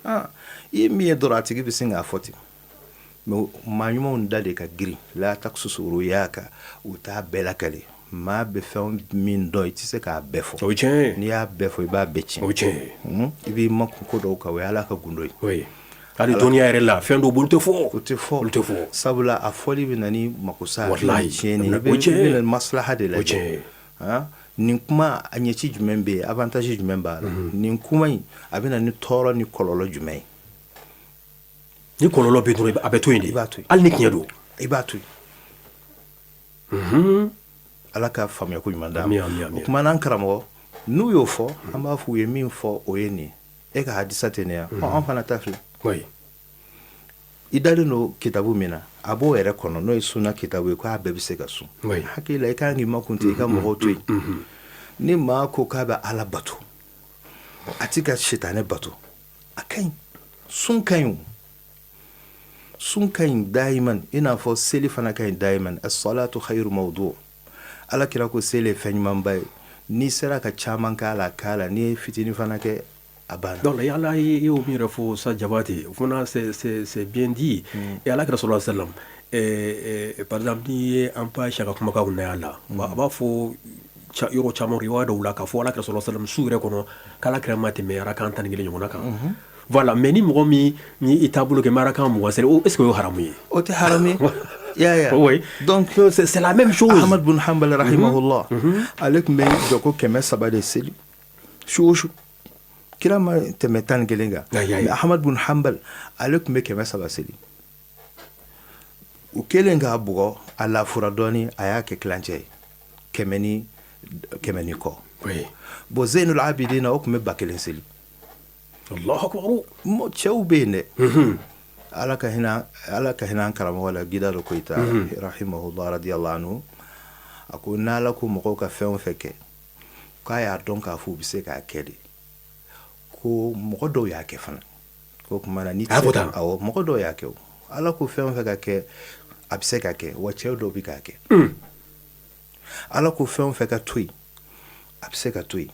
ye min ye dɔrɔn a tigi bɛ sin k'a fɔ ten mais maa ɲumanw da de ka girin la taqsusu ru'yaka u t'a bɛɛ lakale maa bɛ fɛn min dɔn i tɛ se k'a bɛɛ fɔ n'i y'a bɛɛ fɔ i b'a bɛɛ tiɲɛ i b'i makun ko dɔw kan o ye ala ka gundo ye hali dɔnniya yɛrɛ la fɛn dɔw bolo tɛ fɔ o tɛ fɔ sabula a fɔli bɛ na ni makosa tiɲɛni i bɛ na maslaha de lajɛ nin kuma a ɲɛci jumɛn bɛ yen avantage jumɛn b'a la nin kuma in a bɛ na ni tɔɔrɔ ni kɔlɔlɔ jumɛn ye ni kɔlɔlɔ bɛ dɔrɔn a bɛ to yen de i b'a to yen hali ni tiɲɛ don i b'a to yen ala ka faamuya ko ɲuman d'a ma o kuma n'an karamɔgɔ n'u y'o fɔ an b'a fɔ u ye min fɔ o ye nin e ka hadisa tɛ nin yan an fana ta filɛ i dalen don kitabu min na a b'o yɛrɛ kɔnɔ n'o ye sunna kitabu ye ko a bɛɛ bɛ se ka sun hakili la i kan k'i makun ten i ka mɔgɔw to yen ni maa ko k'a bɛ ala bato a ti ka sitanɛ bato a ka ɲi sun ka ɲi sun ka ɲi dayiman i n'a fɔ seli fana ka ɲi dayiman as-salatu khayru mawdu' ala kira ko seli ye fɛn ɲumanba ye n'i sera ka caman k'a la n'i ye fitinin fana kɛ a banna donc ala ye o min yɛrɛ fɔ sa Jabate fana c'est bien dit et ala kira sallallahu alayhi wa sallam par exemple n'i ye an pa Aisha ka kumakanw na la a b'a fɔ yɔrɔ caman riwaya dɔw la k'a fɔ ala kira sallallahu alayhi wa sallam su yɛrɛ kɔnɔ k'ala kira ma tɛmɛ arakan 11 ɲɔgɔnna kan voilà mais ni mɔgɔ min i taabolo kɛ arakan 20 est ce que o ye haramu ye o tɛ haramu ye oui. Donc c'est la même chose. Ahmad bin Hanbal rahimahullah ale tun bɛ jɔko 100 de seli su o su kira ma tɛmɛ 11 kan mais Ahmad bin Hanbal ale tun bɛ 100 seli u kɛlen k'a bugɔ a lafura dɔɔni a y'a kɛ kilancɛ ye 100 ni kɔ bon Zainul Abidin o tun bɛ 1000 seli Allahu akbar cɛw bɛ yen dɛ ala ka hinɛ an karamɔgɔ la Gidado Koyita rahimahullah radiyallahu anhu a ko n'ala ko mɔgɔw ka fɛn o fɛn kɛ k'a y'a dɔn k'a fɔ u bɛ se k'a kɛ de ko mɔgɔ dɔw y'a kɛ fana ko tuma na ni mɔgɔ dɔw y'a kɛ o ala ko fɛn o fɛn ka kɛ a bɛ se ka kɛ wa cɛw dɔw bɛ k'a kɛ ala ko fɛn o fɛn ka to yen a bɛ se ka to yen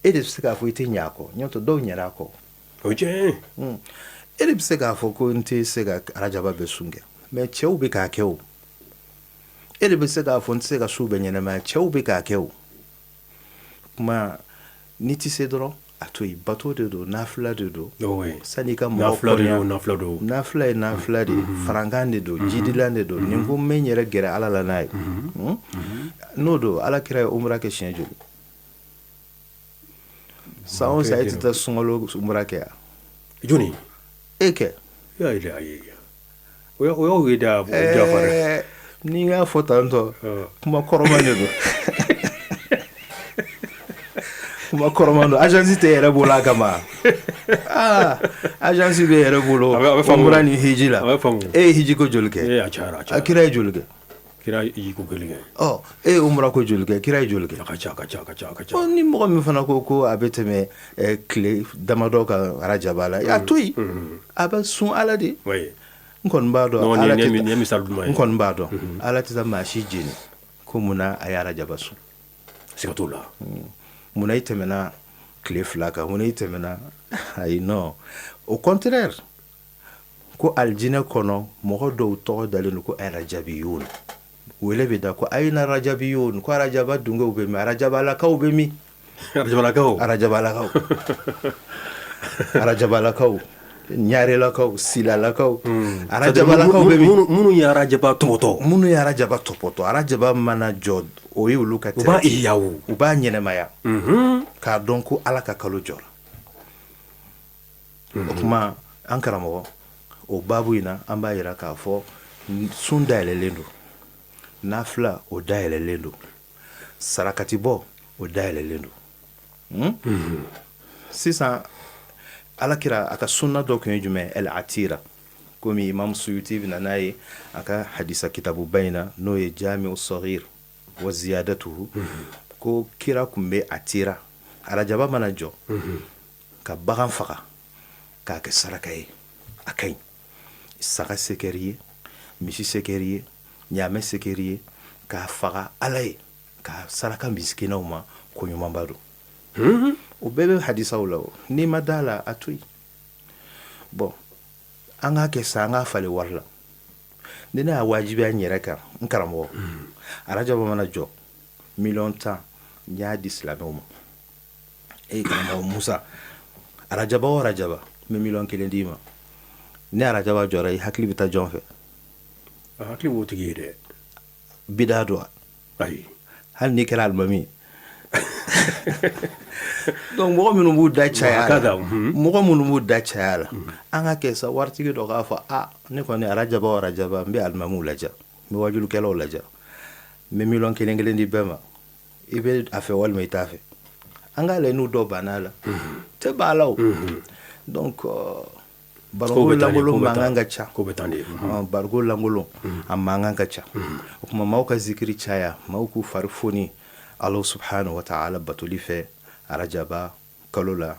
e de bɛ se k'a fɔ i tɛ ɲɛ a kɔ ɲɔtɔ dɔw ɲɛna a kɔ e de bɛ se k'a fɔ ko n tɛ se ka arajaba bɛɛ sun kɛ mais cɛw bɛ k'a kɛ o e de bɛ se k'a fɔ n tɛ se ka su bɛɛ ɲɛnɛmaya cɛw bɛ k'a kɛ o kuma n'i tɛ se dɔrɔn a to yen bato de don nafila de don san'i ka mɔgɔ kɔrɔya nafila ye nafila de farankan de don jidilan de don nin ko n bɛ n yɛrɛ gɛrɛ ala la n'a ye n'o don ala kira ye umra kɛ siɲɛ joli san o san e tɛ taa sunkalo umra kɛ yan joni e kɛ o y'aw ye da jafara ni y'a fɔ tantɔ kuma kɔrɔman de don kuma kɔrɔman don agence tɛ yɛrɛ bolo a kama agence bɛ yɛrɛ bolo umra ni hiji la e ye hiji ko joli kɛ a kira ye joli kɛ kira yi ko gele umra ko joli kɛ kira ye joli kɛ ka ca ni mɔgɔ min fana ko a bɛ tɛmɛ tile damadɔ ka arajaba la a to yen a bɛ sun ala de n kɔni b'a dɔn n kɔni b'a dɔn ala tɛ taa maa si jeni ko munna a ye arajaba sun siga t'o la munna i tɛmɛna tile 2 kan munna i tɛmɛna ayi non au contraire ko aljinɛ kɔnɔ mɔgɔ dɔw tɔgɔ dalen don ko arajabiyun wele bɛ da ko ayina arajabiyun ko arajaba dungew bɛ min arajabalakaw bɛ min arajabalakaw ɲarelakaw silalakaw arajabalakaw bɛ min minnu ye arajaba tɔpɔtɔ arajaba mana jɔ o ye olu ka u b'a iyawu u b'a ɲɛnɛmaya k'a dɔn ko ala ka kalo jɔra o kuma an karamɔgɔ o babu in na an b'a yira k'a fɔ sun dayɛlɛlen don nafila o dayɛlɛlen don sarakati bɔ o dayɛlɛlen don sisan alakira a ka sunna dɔ kun ye jumɛn el atira komi imam suyuti bɛ na n'a ye a ka hadisa kitabuba in na n'o ye jami'u saghir wa ziyadatuhu ko kira kun bɛ atira arajaba mana jɔ ka bagan faga k'a kɛ saraka ye a ka ɲi saga sekɛri ye misi sekɛri ye ɲaamɛ sekɛri ye k'a faga ala ye ka saraka misikinaw ma ko ɲumanba don o bɛɛ bɛ hadisaw la o n'i ma da la a to yen bon an k'a kɛ sa an k'a falen wari la ni ne y'a wajibiya n yɛrɛ kan n karamɔgɔ arajaba mana jɔ 10,000,000 n y'a di silamɛw ma karamɔgɔ musa arajaba o arajaba n bɛ 1,000,000 d'i ma ni arajaba jɔra i hakili bɛ taa jɔn fɛ a hakili b'o tigi ye dɛ bida don ayi hali n'i kɛra alimami donc mɔgɔ minnu b'u da caya la an ka kɛ sa waritigi dɔ k'a fɔ ne kɔni arajaba o arajaba n bɛ alimamiw lajɛ n bɛ wajulukɛlaw lajɛ n bɛ 1,000,000 di bɛɛ ma i bɛ a fɛ walima i t'a fɛ an k'a lajɛ n'u dɔ bann'a la tɛ b'a la o donc bariko langolo mankan ka ca bariko langolo a mankan ka ca o kuma maaw ka zikiri caya maaw k'u fari foni ala subhanahu wa ta'ala batoli fɛ arajaba kalo la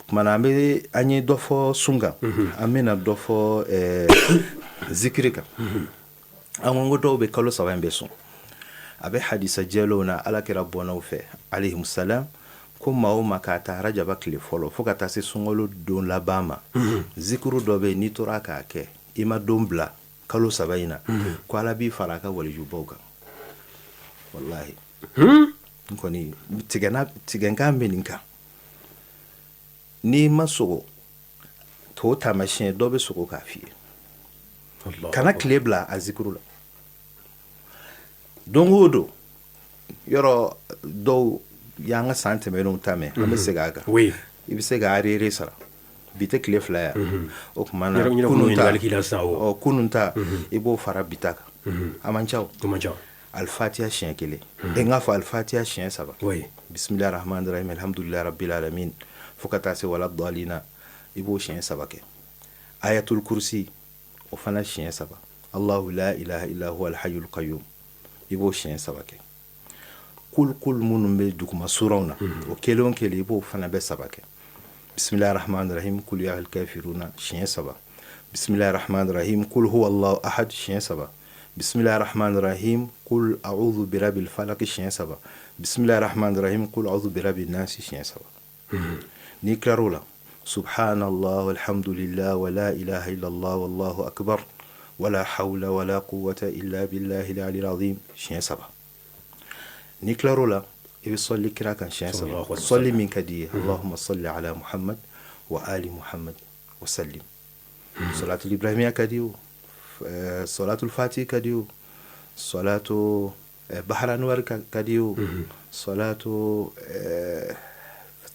o kuma an ye dɔ fɔ sun kan an bɛna dɔ fɔ zikiri kan an ko dɔw bɛ kalo 3 in bɛ sun a bɛ hadisa jɛlenw na ala kɛra bɔnnaw fɛ alayhimusalam ko maa o maa k'a ta arajaba tile fɔlɔ fo ka taa se sunkalo don laban ma zikuru dɔ bɛ yen n'i tora k'a kɛ i ma don bila kalo 3 in na ko ala b'i fara a ka walijubaw kan wallahi n kɔni tigɛnkan bɛ nin kan n'i ma sogo to taamasiyɛn dɔ bɛ sogo k'a f'i ye kana tile bila a zikuru la don o don yɔrɔ dɔw y'an ka san tɛmɛnenw ta mɛn an bɛ segin a kan i bɛ se ka arere sara bi tɛ tile 2 ya o tuma na kunun ta i b'o fara bi ta kan a man ca alfatiha siɲɛ 1 n k'a fɔ alfatiha siɲɛ 3 bisimilahi rahmani rahim alhamdulilahi rabbil alamin fo ka taa se wala dalina i b'o siɲɛ 3 kɛ ayatul kursi o fana siɲɛ 3 allahu la ilaha illa huwa alhayyul qayyum i b'o siɲɛ 3 kɛ kul minnu bɛ duguma suraw na o kelen o kelen i b'o fana bɛ 3 kɛ bisimilahi rahmani rahim kul ya al kafiruna siɲɛ 3 bisimilahi rahmani rahim kul huwa allahu ahad siɲɛ 3 bisimilahi rahmani rahim kul a'udhu birabil falaq siɲɛ 3 bisimilahi rahmani rahim kul a'udhu birabin nas siɲɛ 3 n'i kilar'o la subhanallah walhamdulillah wa la ilaha illallah wallahu akbar wala hawla wala quwwata illa billahi al-aliyyil azim siɲɛ 3 n'i kilar'o la i bɛ sɔli kira kan siɲɛ 3 sɔli min ka di ye allahumma salli ala muhammad wa ali muhammad wa sallim salatul ibrahimiya ka di o salatul fatih ka di o salatu bahranuwar ka di o salatu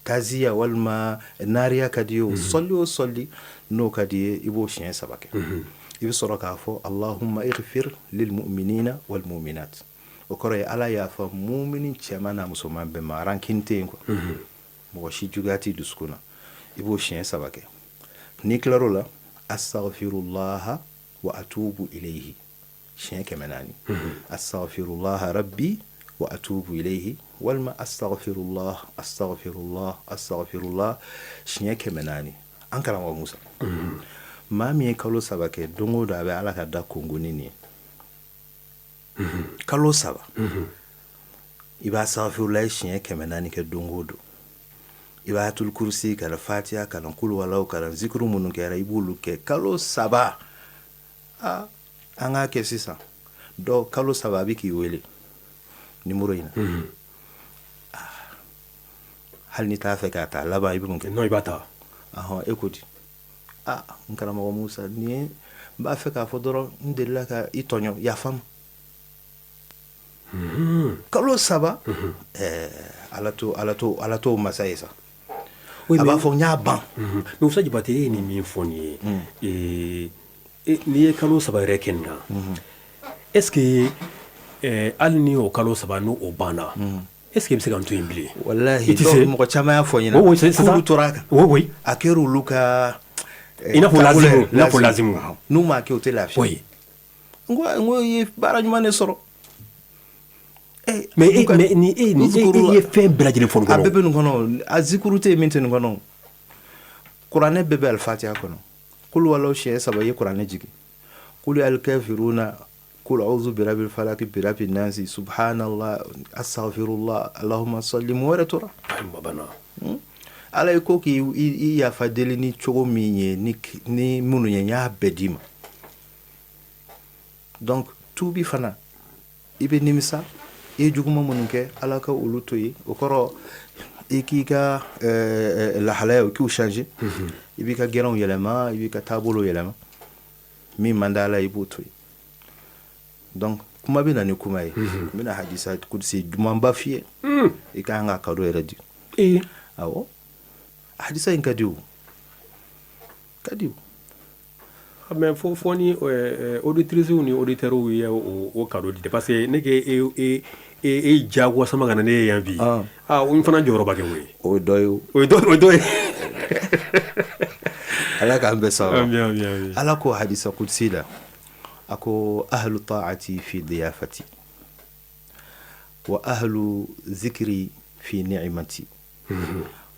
taziya walima nariya ka di o sɔli o sɔli n'o ka di ye i b'o siɲɛ 3 kɛ i bɛ sɔrɔ k'a fɔ allahumma ighfir lil mu'minina wal mu'minat o kɔrɔ ye ala y'a fɔ mumini cɛman n'a musoman bɛɛ ma rankin tɛ yen quoi mɔgɔ si juguya t'i dusukun na i b'o siɲɛ 3 kɛ n'i kilar'o la astaghfirullah wa atubu ilayhi siɲɛ 400 astaghfirullah rabbi wa atubu ilayhi walma astaghfirullah siɲɛ 400 an karamɔgɔ Musa maa min ye kalo 3 kɛ don o don a bɛ ala ka da kongoni nin ye kalo 3 i b'a astaghfirullah siɲɛ 400 kɛ don o don i b'a ayatul kursi kalan fatiha kalan kul walaw kalan zikru minnu kɛra i b'olu kɛ kalo 3 an k'a kɛ sisan dɔw kalo 3 a bɛ k'i wele numéro in na hali ni t'a fɛ k'a ta laban i bɛ mun kɛ non i b'a ta e ko di n karamɔgɔ Musa nin ye n b'a fɛ k'a fɔ dɔrɔn n delila ka i tɔɲɔ yafa n ma kalo 3 ala t'o masa ye sa a b'a fɔ n y'a ban Musa Jabate e ye nin min fɔ nin ye n'i ye kalo 3 yɛrɛ kɛ nin na est ce que hali ni o kalo 3 n'o banna est ce que i bɛ se ka n to yen bilen wallahi mɔgɔ caman y'a fɔ n ɲɛna k'olu tora a kan a kɛra olu ka i n'a fɔ lazimu n'u m'a kɛ o tɛ lafiya n ko i ye baara ɲuman de sɔrɔ mais ni e ye fɛn bɛɛ lajɛlen fɔ nin kɔnɔ a bɛɛ bɛ nin kɔnɔ a zikuru tɛ min tɛ nin kɔnɔ kuranɛ bɛɛ bɛ alifatiha kɔnɔ kulu walaw siɲɛ 3 i ye kuranɛ jigin kulu alkafiruna kul a'udhu birabbil falaq birabbin nas subhanallah astaghfirullah allahumma salli mu wɛrɛ tora ala ye ko k'i yafa deli ni cogo min ye ni minnu ye n y'a bɛɛ d'i ma donc tuubi fana i bɛ nimisa i ye juguma minnu kɛ ala ka olu to ye o kɔrɔ i k'i ka lahalaya k'u changer i b'i ka gɛrɛnw yɛlɛma i b'i ka taabolo yɛlɛma min man d'a la i b'o to ye donc kuma bɛ na ni kuma ye n bɛna hadisa kudusi dumanba f'i ye i ka kan ka kado yɛrɛ di awɔ hadisa in ka di o mais fo ni auditrices ni auditeurs ye o kado di parce que ne ke e jago sama kana ne yan bi o fana jɔyɔrɔba kɛ o dɔ ye ala k'an bɛɛ sɔrɔ ala ko hadisa kudusi la a ko ahlu ta'ati fi diyafati wa ahlu zikri fi ni'mati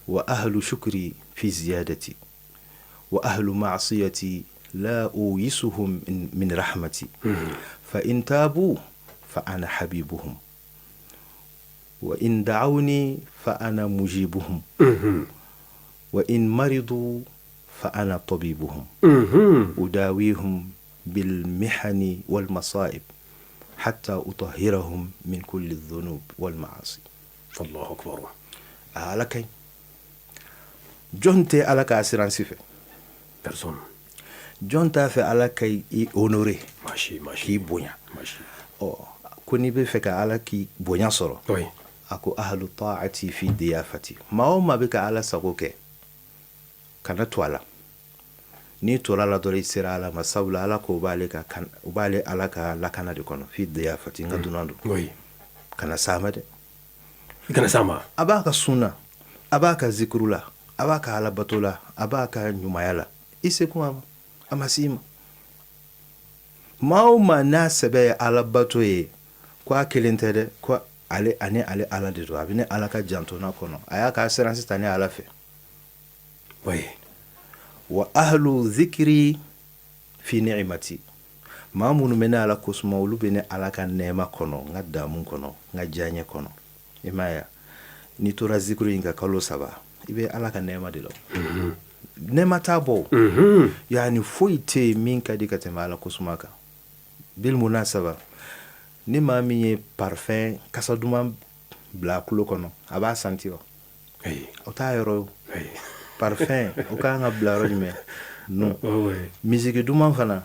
wa ahlu shukri fi ziyadati wa ahlu ma'siyati لا أويسهم من رحمتي فإن تابوا فأنا حبيبهم وإن دعوني فأنا مجيبهم وإن مرضوا فأنا طبيبهم أداويهم بالمحن والمصائب حتى أطهرهم من كل الذنوب والمعاصي الله أكبر لكن جونتي على كاسران سيفه personne John t'a fait ala k'i honoré k'i bonya ko n'i bɛ fɛ ka ala k'i bonya sɔrɔ a ko ahlu ta'ati fi diyafati maa o maa bɛ ka ala sago kɛ kana to a la n'i tora la dɔrɔn i sera ala ma sabula ala ko u b'ale ala ka lakana de kɔnɔ fi diyafati n ka dunan don kana s'a ma dɛ a b'a ka sunna a b'a ka zikuru la a b'a ka ala bato la a b'a ka ɲumanya la i se kuma ma a ma s'i ma maa o maa n'a sɛbɛ ye ala bato ye ko a kelen tɛ dɛ ko ale ala de don a bɛ ne ala ka jantona kɔnɔ a y'a ka siransi ta ne ala fɛ wa ahlu zikiri fi ni'mati maa minnu bɛ ne ala kosuma olu bɛ ne ala ka nɛɛma kɔnɔ n ka damu kɔnɔ n ka diyaɲɛ kɔnɔ i m'a ye n'i tora zikiri in ka kalo 3 i bɛ ala ka nɛɛma de la nɛɛma t'a bɔ yani foyi tɛ yen min ka di ka tɛmɛ ala kosuma kan bil munasaba ni maa min ye parfum kasa duman bila a tulo kɔnɔ a b'a santi wa o t'a yɔrɔ ye parfum o ka kan ka bila yɔrɔ jumɛn non misiki duman fana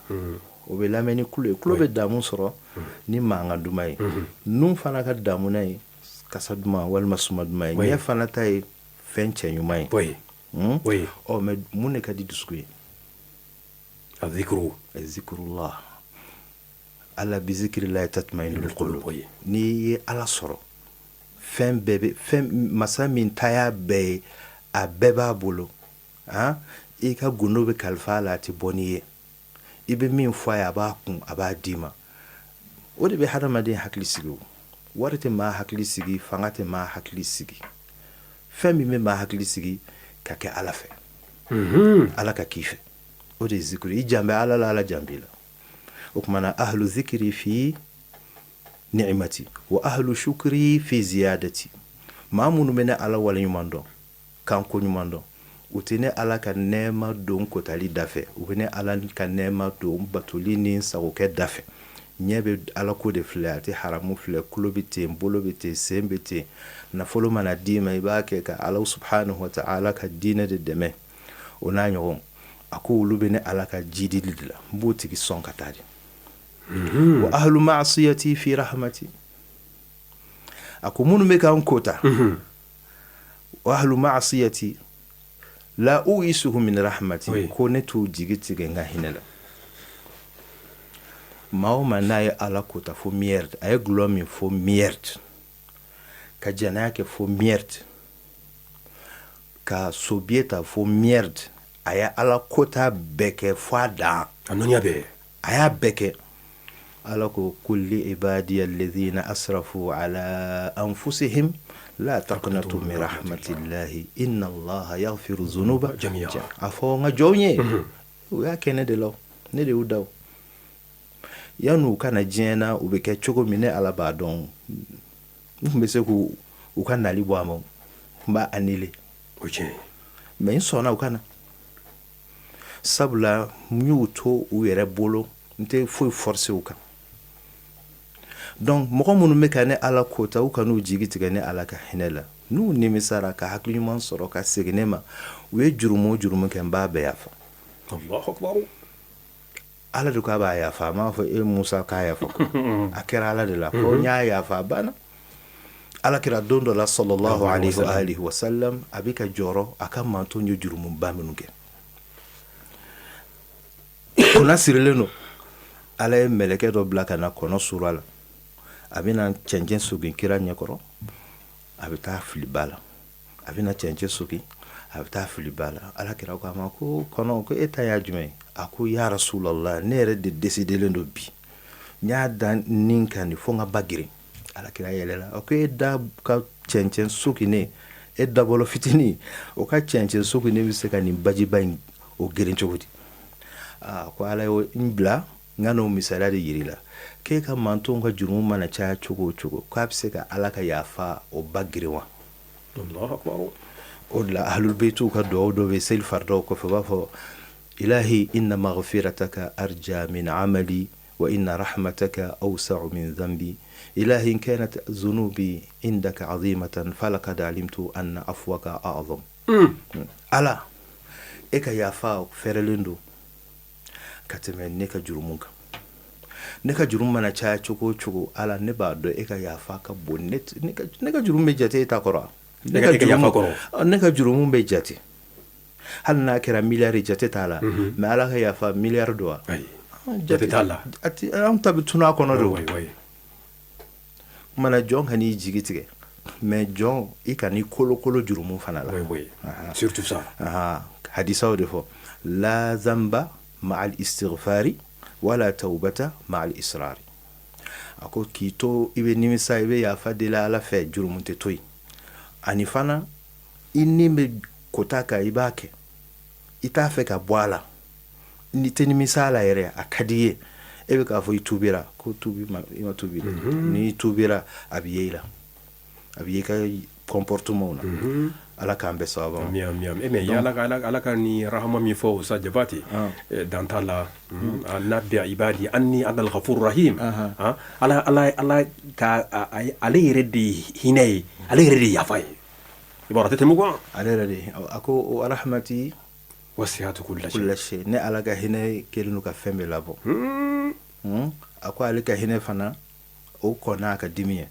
o bɛ lamɛn ni tulo ye tulo bɛ damu sɔrɔ ni mankan duman ye nun fana ka damuna ye kasa duman walima suma duman ye ɲɛ fana ta ye fɛn cɛ ɲuman ye mais mun de ka di dusukun ye zikrullah ala bi zikrillahi tatma'innul qulub n'i ye ala sɔrɔ fɛn bɛɛ bɛ fɛn masa min ta y'a bɛɛ ye a bɛɛ b'a bolo i ka gundo bɛ kalifa a la a tɛ bɔ n'i ye i bɛ min fɔ a ye a b'a kun a b'a d'i ma o de bɛ hadamaden hakili sigi o wari tɛ maa hakili sigi fanga tɛ maa hakili sigi fɛn min bɛ maa hakili sigi ka kɛ ala fɛ ala ka k'i fɛ o de ye zikiri i jan bɛ ala la ala jan b'i la o kumana ahlu zikiri fi ni'mati wa ahlu shukri fi ziyadati maa minnu bɛ ne ala waleɲuman dɔn kanko ɲuman dɔn u tɛ ne ala ka nɛɛma don kotali dafɛ u bɛ ne ala ka nɛɛma don batoli ni sagokɛ dafɛ ɲɛ bɛ ala ko de filɛ a tɛ haramu filɛ kulo bɛ ten bolo bɛ ten sen bɛ ten nafolo mana d'i ma i b'a kɛ ka ala subhanahu wa ta'ala ka diinɛ de dɛmɛ o n'a ɲɔgɔn a ko olu bɛ ne ala ka jidili de la n b'o tigi sɔn ka taa de wa ahlu ma'asiyati fi rahmati a ko minnu bɛ k'an kota wa ahlu ma'asiyati la u'isuhu min rahmati ko ne t'u jigi tigɛ n ka hinɛ la maa o maa n'a ye ala kota fo miyɛriti a ye gulɔ min fo miyɛriti ka janaya kɛ fo miyɛriti ka sobiye ta fo miyɛriti a ye ala kota bɛɛ kɛ fo a dan a nɔniya bɛɛ a y'a bɛɛ kɛ ala ko kulli ibadiya alladhina asrafu ala anfusihim la taqnatu min rahmatillahi inna allaha yaghfiru dhunuba jami'a a fɔ n ka jɔnw ye u y'a kɛ ne de la ne de y'u da yan'u kana diɲɛ na u bɛ kɛ cogo min ne ala b'a dɔn n tun bɛ se k'u ka nali bɔ a ma n b'a annulé o tiɲɛ mais n sɔnna u kana sabula n y'u to u yɛrɛ bolo n tɛ foyi forcer u kan donc mɔgɔ minnu bɛ ka ne ala kota u kan'u jigi tigɛ ne ala ka hinɛ la n'u nimisara ka hakili ɲuman sɔrɔ ka segin ne ma u ye jurumu o jurumu kɛ n b'a bɛɛ yafa Allahu akbar ala de k'a b'a yafa a m'a fɔ e musa k'a yafa a kɛra ala de la ko n y'a yafa a banna ala kɛra don dɔ la sallallahu alaihi wa alihi wa sallam a bɛ ka jɔrɔ a ka manto ye jurumuba minnu kɛ kunna sirilen don ala ye mɛlɛkɛ dɔ bila ka na kɔnɔ suru a la a bɛna cɛncɛn sogin kira ɲɛkɔrɔ a bɛ taa fili ba la a bɛna cɛncɛn sogin a bɛ taa fili ba la ala kira ko a ma ko kɔnɔ ko e ta y'a jumɛn a ko ya rasulallah ne yɛrɛ de décidelen don bi n y'a da nin kan de fo n ka ba girin ala kira yɛlɛla a ko e da ka cɛncɛn soginen e dabɔlɔ fitinin o ka cɛncɛn soginen bɛ se ka nin bajiba in o girin cogo di ko ala ye n bila n ka n'o misaliya de yiri la k'e ka mantonw ka jurumu mana caya cogo o cogo k'a bɛ se ka ala ka yafa o ba girin wa o de la ahlul beytiw ka duwawu dɔ bɛ seli faridaw kɔfɛ u b'a fɔ ilahi inna maghfirataka arja min amali wa inna rahmataka awsa'u min dhanbi ilahi in kanat dhunubi indaka azimatan falaqad alimtu anna afwaka a'zam ala e ka yafa fɛrɛlen don ka tɛmɛ ne ka jurumu kan ne ka jurumu mana caya cogo o cogo ala ne b'a dɔn e ka yafa ka bon ne ka jurumu bɛ jate e ta kɔrɔ ne ka jurumu bɛ jate hali n'a kɛra miliyari jate t'a la mais ala ka yafa miliyari don wa jate t'a la an ta bɛ tunu a kɔnɔ de mana jɔn ka n'i jigi tigɛ mais jɔn i ka n'i kolokolo jurumu fana la surtout ça hadisaw de fɔ la zamba ma'al istighfari wala taubata ma'al israri a ko k'i to i bɛ nimisa i bɛ yafa deli ala fɛ jurumu tɛ to yen ani fana i ni bɛ kota kan i b'a kɛ i t'a fɛ ka bɔ a la ni tɛ nimisa a la yɛrɛ a ka di ye e bɛ k'a fɔ i tubira ko tubi i ma tubi ni tubira a bɛ ye i la a bɛ ye i ka comportement na ala k'an bɛ sababu mais ala ka ni rahama min fɔ sa jabati dan t'a la nabbi ibadi anni ana al-ghafur rahim ala ka ale yɛrɛ de hinɛ ye ale yɛrɛ de yafa ye ibara tɛ tɛmɛ quoi ale yɛrɛ de a ko wa rahmati wasi'at kulla shay ne ala ka hinɛ kelen don ka fɛn bɛɛ labɔ a ko ale ka hinɛ fana o kɔnna a ka dimi ye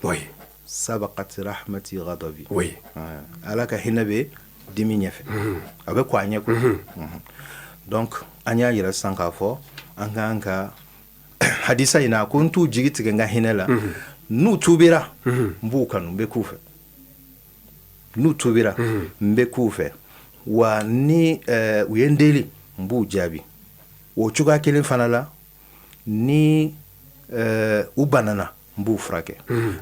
sabaqat rahmati ghadabi ala ka hinɛ bɛ dimi ɲɛfɛ a bɛ kɔ a ɲɛ ko donc an y'a yɛrɛ san k'a fɔ an k'an ka hadisa in na ko n t'u jigi tigɛ n ka hinɛ la n'u tubira n b'u kanu n bɛ k'u fɛ n'u tubira n bɛ k'u fɛ wa ni u ye n deli n b'u jaabi o cogoya kelen fana la ni u banana n b'u furakɛ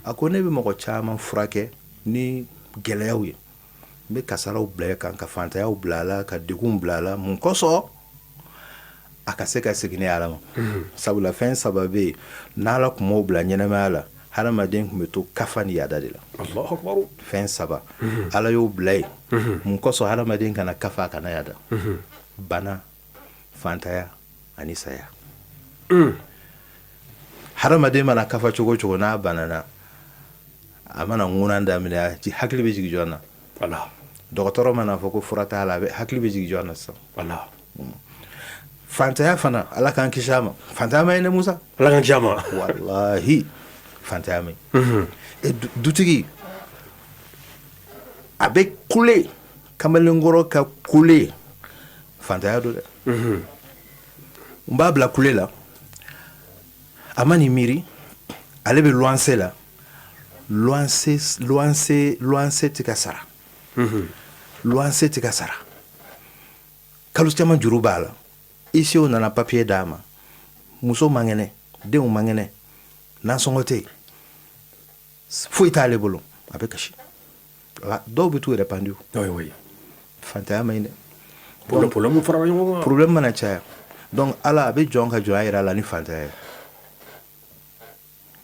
a ko ne bɛ mɔgɔ caman furakɛ ni gɛlɛyaw ye n bɛ kasaraw bila kan ka fantayaw bila a la ka degun bila a la mun kosɔn a ka se ka segin ni ala ma sabula fɛn saba bɛ yen n'ala tun m'o bila ɲɛnamaya la hadamaden tun bɛ to kafa ni yada de la fɛn saba ala y'o bila yen mun kosɔn hadamaden kana kafa kana yada bana fantaya ani saya hadamaden mana kafa cogo cogo n'a banana a mana ŋunan daminɛ hakili bɛ jigin jɔn na dɔgɔtɔrɔ mana fɔ ko fura t'a la hakili bɛ jigin jɔn na sisan fantaya fana ala k'an kisi a ma fantaya ma ɲi dɛ musa ala k'an kisi a ma walahi fantaya ma ɲi dutigi a bɛ kule kamalenkɔrɔ ka kule fantaya do dɛ n b'a bila kule la a ma nin miiri ale bɛ luwanse la luwanse tɛ ka sara luwanse tɛ ka sara kalo caman juru b'a la isew nana papiye d'a ma muso man kɛnɛ denw man kɛnɛ nasɔngɔ tɛ yen foyi t'ale bolo a bɛ kasi dɔw bɛ t'u yɛrɛ pandi fantanya ma ɲi dɛ problème mana caya donc ala a bɛ jɔn ka jɔnya yɛrɛ a la ni fantanya ye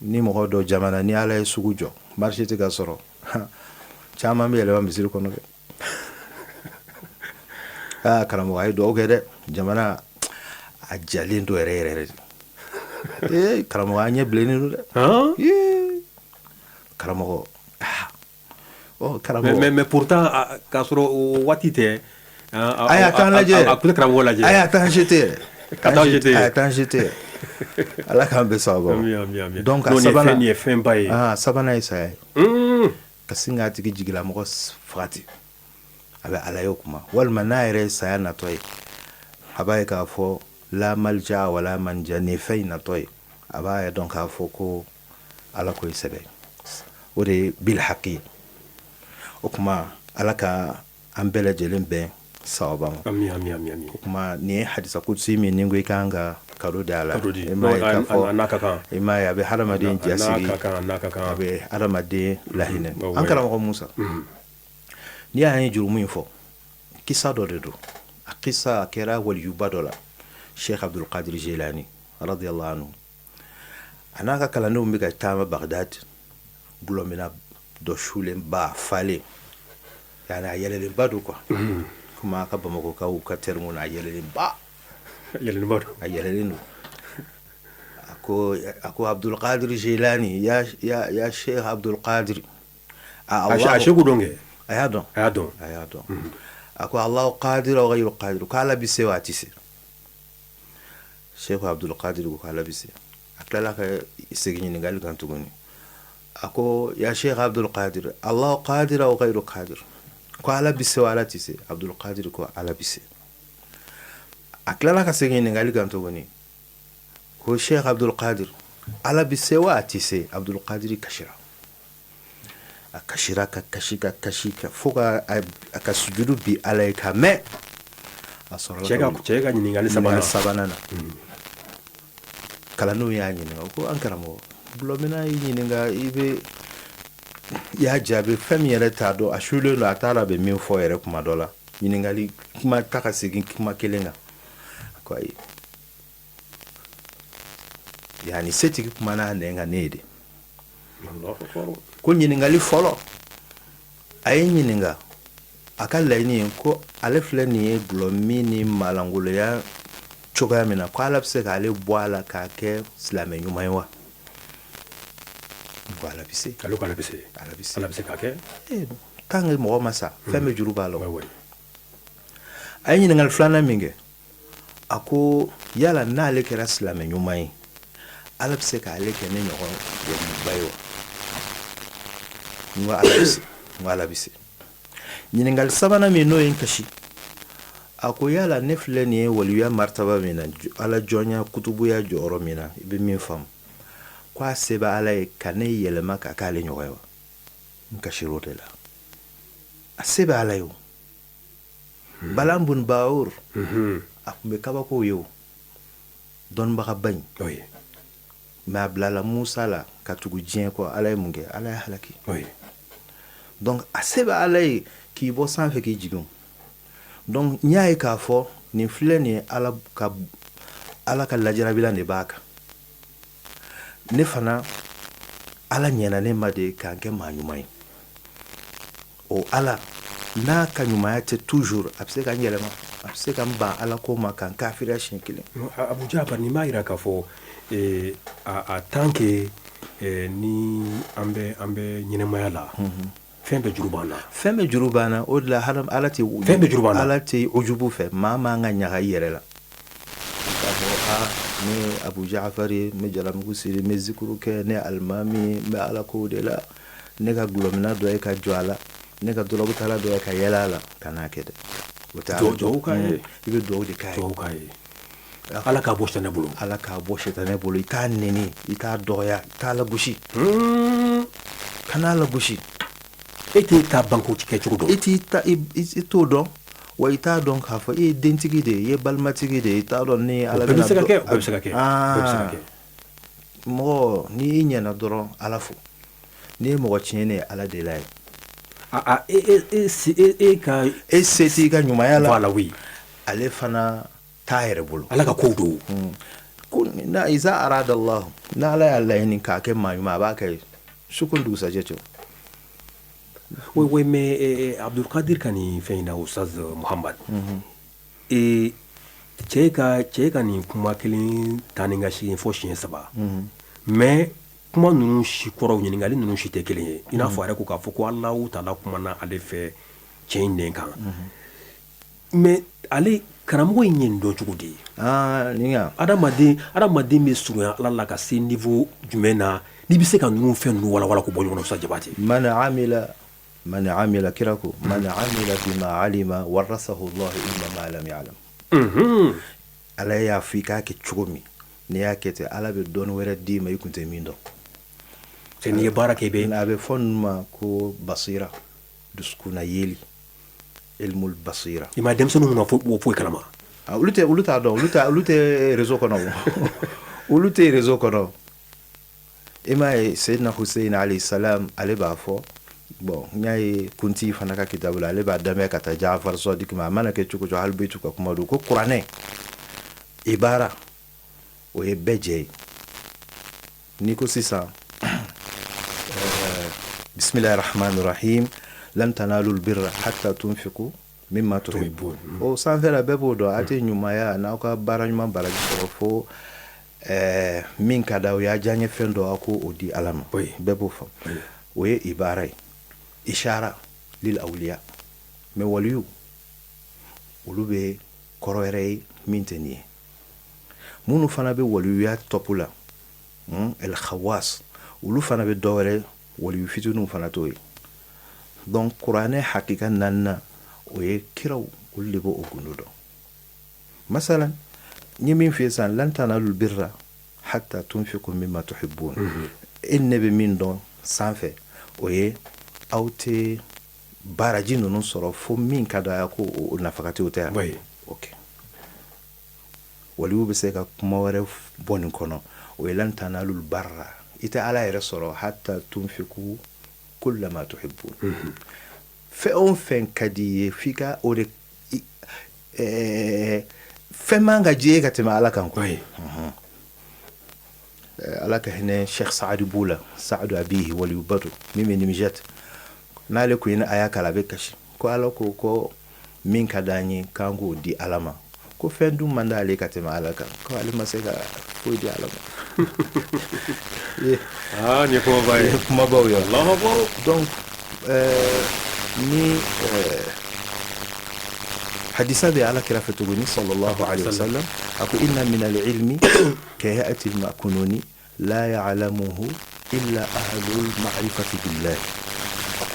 ni mɔgɔ dɔ jamana ni ala ye sugu jɔ marché tɛ ka sɔrɔ caman bɛ yɛlɛma misiri kɔnɔ dɛ karamɔgɔ a ye dugawu kɛ dɛ jamana a jalen do yɛrɛ yɛrɛ de karamɔgɔ a ɲɛ bilennen do dɛ karamɔgɔ karamɔgɔ mais pourtant k'a sɔrɔ o waati tɛ a y'a t'an lajɛ a peut karamɔgɔ lajɛ a y'a t'an jeter ka t'an jeter a y'a t'an jeter ala k'an bɛ sababu donc a sabanan ye fɛnba ye sabanan ye saya ye ka sin k'a tigi jigila mɔgɔ faga ten a bɛ ala ye o kuma walima n'a yɛrɛ ye saya natɔ ye a b'a ye k'a fɔ la malja wala manja nin fɛn in natɔ ye a b'a ye dɔn k'a fɔ ko ala ko ye sɛbɛn o de ye bil haqi ye o kuma ala ka an bɛɛ lajɛlen bɛn sababa ma o kuma nin ye hadisa kudusi min ni ko i kan ka kado de a la i m'a ye k'a fɔ i m'a ye a bɛ hadamaden jasigi a bɛ hadamaden lahinɛ an karamɔgɔ musa n'i y'a ye jurumu in fɔ kisa dɔ de don a kisa a kɛra waliyuba dɔ la sheikh abdulkadir jilani radiyallahu anhu a n'a ka kalandenw bɛ ka taama bagdad gulɔmina dɔ sulenba falen yani a yɛlɛlenba don quoi kuma a ka bamakɔkaw ka terme na a yɛlɛlenba a yɛlɛlen don a ko abdulkadir jilani ya sheikh abdulkadir a segu dɔn kɛ a y'a dɔn a ko allahu qadir wa ghayru qadir ko ala bɛ se wa a tɛ se sheikh abdulkadir ko ala bɛ se a tilala ka segin ɲininkali kan tuguni a ko ya sheikh abdulkadir allahu qadir wa ghayru qadir ko ala bɛ se wa ala tɛ se abdulkadir ko ala bɛ se a tilala ka segin ɲininkali kan tuguni ko sheikh abdulkadir ala bɛ se wa a tɛ se abdulkadir kasira a kasira ka kasi ka fo ka sujudu bi ala ye ka mɛn a sɔrɔla cɛ ka ɲininkali sabanan na kalandenw y'a ɲininka ko an karamɔgɔ gulɔmina y'i ɲininka i y'a jaabi fɛn min yɛrɛ t'a dɔn a sulen don a t'a la bɛ min fɔ yɛrɛ kuma dɔ la ɲininkali kuma ta ka segin kuma kelen kan a ko ayi yani setigi kumana a nɛn kan ne ye de ko ɲininkali fɔlɔ a ye ɲininka a ka laɲini ye ko ale filɛ nin ye gulɔmin ni malangoloya cogoya min na ko ala bɛ se k'ale bɔ a la k'a kɛ silamɛ ɲuman ye wa ko ala bɛ se ala bɛ se k'a kɛ tant que mɔgɔ ma sa fɛn bɛ juru b'a la a ye ɲininkali filanan min kɛ a ko yala n'ale kɛra silamɛ ɲuman ye ala bɛ se k'ale kɛ ne ɲɔgɔn waliba ye wa n ko ala bɛ se ɲininkali sabanan min n'o ye n kasi a ko yala ne filɛ nin ye waliya martaba min na ala jɔnya kutubuya jɔyɔrɔ min na i bɛ min faamu ko a se bɛ ala ye ka ne yɛlɛma ka k'ale ɲɔgɔn ye wa n kasira o de la a se bɛ ala ye o balan bun bawur a tun bɛ kabakow ye o dɔnnibagaba in mais a bilala Musa la ka tugu diɲɛ kɔ ala ye mun kɛ ala ye halaki donc a se bɛ ala ye k'i bɔ sanfɛ k'i jigin donc n y'a ye k'a fɔ nin filɛ nin ye ala ka lajarabila de b'a kan ne fana ala ɲɛna ne ma de k'an kɛ maa ɲuman ye o ala n'a ka ɲumanya tɛ toujours a bɛ se ka n yɛlɛma a bɛ se ka n ban ala ko ma k'an kafiriya siɲɛ kelen Abu Jafar nin b'a yira k'a fɔ a tant que ni an bɛ ɲɛnɛmaya la fɛn bɛɛ juru b'an na fɛn bɛɛ juru b'an na o de la ala tɛ fɛn bɛɛ juru b'an na ala tɛ ujubu fɛ maa man ka ɲaga i yɛrɛ la k'a fɔ ne Abu Jafar ye n bɛ jalamugu siri n bɛ zikuru kɛ ne alimami n bɛ ala ko de la ne ka gulɔmina dɔ ye ka jɔ a la ne ka dɔrɔgutala dɔ ye ka yɛlɛ a la ka n'a kɛ dɛ o tɛ duwawu k'a ye i bɛ duwawu de k'a ye duwawu k'a ye ala k'a bɔ sitanɛ bolo ala k'a bɔ sitanɛ bolo i t'a nɛni i t'a dɔgɔya i t'a lagosi kana lagosi e tɛ taa banko kɛ cogo dɔn i t'o dɔn wa i t'a dɔn k'a fɔ i ye dentigi de ye i ye balimatigi de ye i t'a dɔn ni ala bɛɛ bɛ se ka kɛ bɛɛ bɛ se ka kɛ bɛɛ bɛ se ka kɛ mɔgɔ n'i ɲɛna dɔrɔn ala fo n'i ye mɔgɔ tiɲɛ ye ala de la ye e se t'i ka ɲumanya la voilà oui ale fana t'a yɛrɛ bolo ala ka kow don na iza arada Allah na ala y'a laɲini k'a kɛ maa ɲuman a b'a kɛ sukun dugusajɛ cɛ oui mais Abdulkadir ka nin fɛn in na Ustaz Muhammad cɛ ka nin kuma kelen ta ni ka segin fɔ siɲɛ 3 mais kuma ninnu si kɔrɔw ɲininkali ninnu si tɛ kelen ye i n'a fɔ a yɛrɛ ko k'a fɔ ko Alahu Taala kumana ale fɛ cɛ in den kan mais ale karamɔgɔ in ye nin dɔn cogo di adamaden bɛ surunya ala la ka se niveau jumɛn na n'i bɛ se ka ninnu fɛn ninnu walawala ko bɔ ɲɔgɔn na Ustaz Jabate man amila kira ko man amila bima alima warasahu Allah illa ma lam ya'lam ala y'a fɔ i k'a kɛ cogo min n'i y'a kɛ ten ala bɛ dɔɔni wɛrɛ d'i ma i kun tɛ min dɔn n'i ye baara kɛ i bɛ a bɛ fɔ ninnu ma ko basira dusukuna yeli ilmul basira i ma denmisɛnninw ma foyi kalama olu t'a dɔn olu tɛ réseau kɔnɔ olu tɛ réseau kɔnɔ i m'a ye Seydina Hussein alayhi salam ale b'a fɔ bon n y'a ye Kunti fana ka kitabu la ale b'a daminɛ ka taa Jafar Sadiq ma a mana kɛ cogo cogo Ahlubeitu ka kuma don ko kuranɛ ibara o ye bɛɛ jɛ ye n'i ko sisan bismillahi rahmani rahim lan tanalul birra hatta tunfiqu mimma tuhibbun o sanfɛla bɛɛ b'o dɔn a tɛ ɲumanya n'aw ka baara ɲuman baraji sɔrɔ fo min ka d'aw ye a diya n ye fɛn dɔ a ko o di ala ma bɛɛ b'o fɔ o ye ibara ye ishara lil awliya mais waliyu olu bɛ kɔrɔ wɛrɛ ye min tɛ nin ye minnu fana bɛ waliyuya tɔpu la el khawas olu fana bɛ dɔ wɛrɛ waliyu fitininw fana t'o ye donc kuranɛ hakika naaninan o ye kiraw olu de b'o gundo dɔn masalan n ye min f'i ye sisan lan tanalul birra hatta tunfiqu mimma tuhibbun e ne bɛ min dɔn sanfɛ o ye aw tɛ baaraji ninnu sɔrɔ fo min ka d'a ye ko o nafakati o tɛ yan ok waliyu bɛ se ka kuma wɛrɛ bɔ nin kɔnɔ o ye lan tanalul barra i tɛ ala yɛrɛ sɔrɔ hatta tunfiqu kulla ma tuhibbun fɛn o fɛn ka di ye f'i ka o de fɛn man ka diɲɛ ka tɛmɛ ala kan koyi ala ka hinɛ Sheikh Saadu Bula Saadu Abihi waliyu bato min bɛ Nimijat n'ale ko yin aya kala bɛ kasi ko ala ko min ka d'an ye k'an k'o di ala ma ko fɛn dun man d'ale ka tɛmɛ ala kan ko ale ma se ka foyi di ala ma ni kumabaw ye donc ni hadisa bɛ ala kira fɛ tuguni sallallahu alaihi wasallam ako inna min al-ilmi kayati al-makununi la ya'lamuhu illa ahlul ma'rifati billah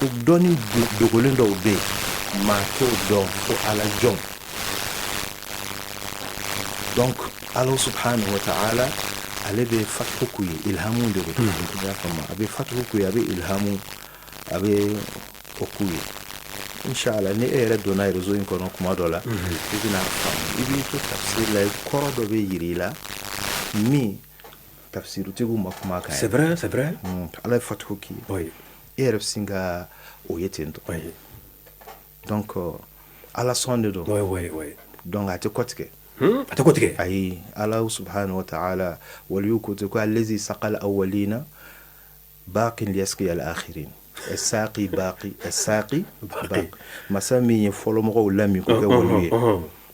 ko dɔnni dogolen dɔw bɛ yen maa t'o dɔn fo ala jɔn donc ala subhanahu wa ta'ala ale bɛ fatuhu k'u ye ilhamu de don i y'a faamu a bɛ fatuhu k'u ye a bɛ ilhamu a bɛ o k'u ye inshallah ni e yɛrɛ donna réseau in kɔnɔ kuma dɔ la i bɛna faamu i b'i to tafsir la kɔrɔ dɔ bɛ yiri la min tafsirutigiw ma kuma kan c'est vrai c'est vrai ala ye fatihu k'i ye oui e yɛrɛ bɛ sin ka o ye ten tɔ oui donc ala sɔn de don oui oui oui donc a tɛ kɔtigɛ a tɛ ko tigɛ ayi ala subhanahu wa ta'ala waliyu ko te ko allazi saqal awwalina baqin liyasqi al akhirin الساقي باقي الساقي باقي مسامي فولومغو لامي كو كولوي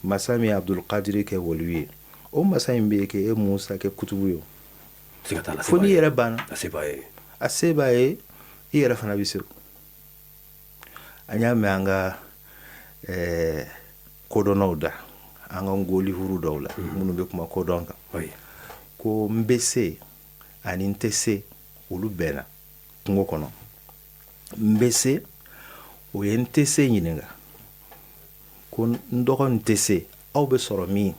مسامي عبد القادر كولوي او مسامي بيكي موسى ككتبيو فني يربانا اسيباي يرا فنا بيسو انيا مانغا كودونودا anga ngoli huru dawla munu be kuma kodonka ko mbese ani ntese ulu bena kungo kono mbese o ye ntese ɲininga ko ndɔgɔ ntese aw be sɔrɔ min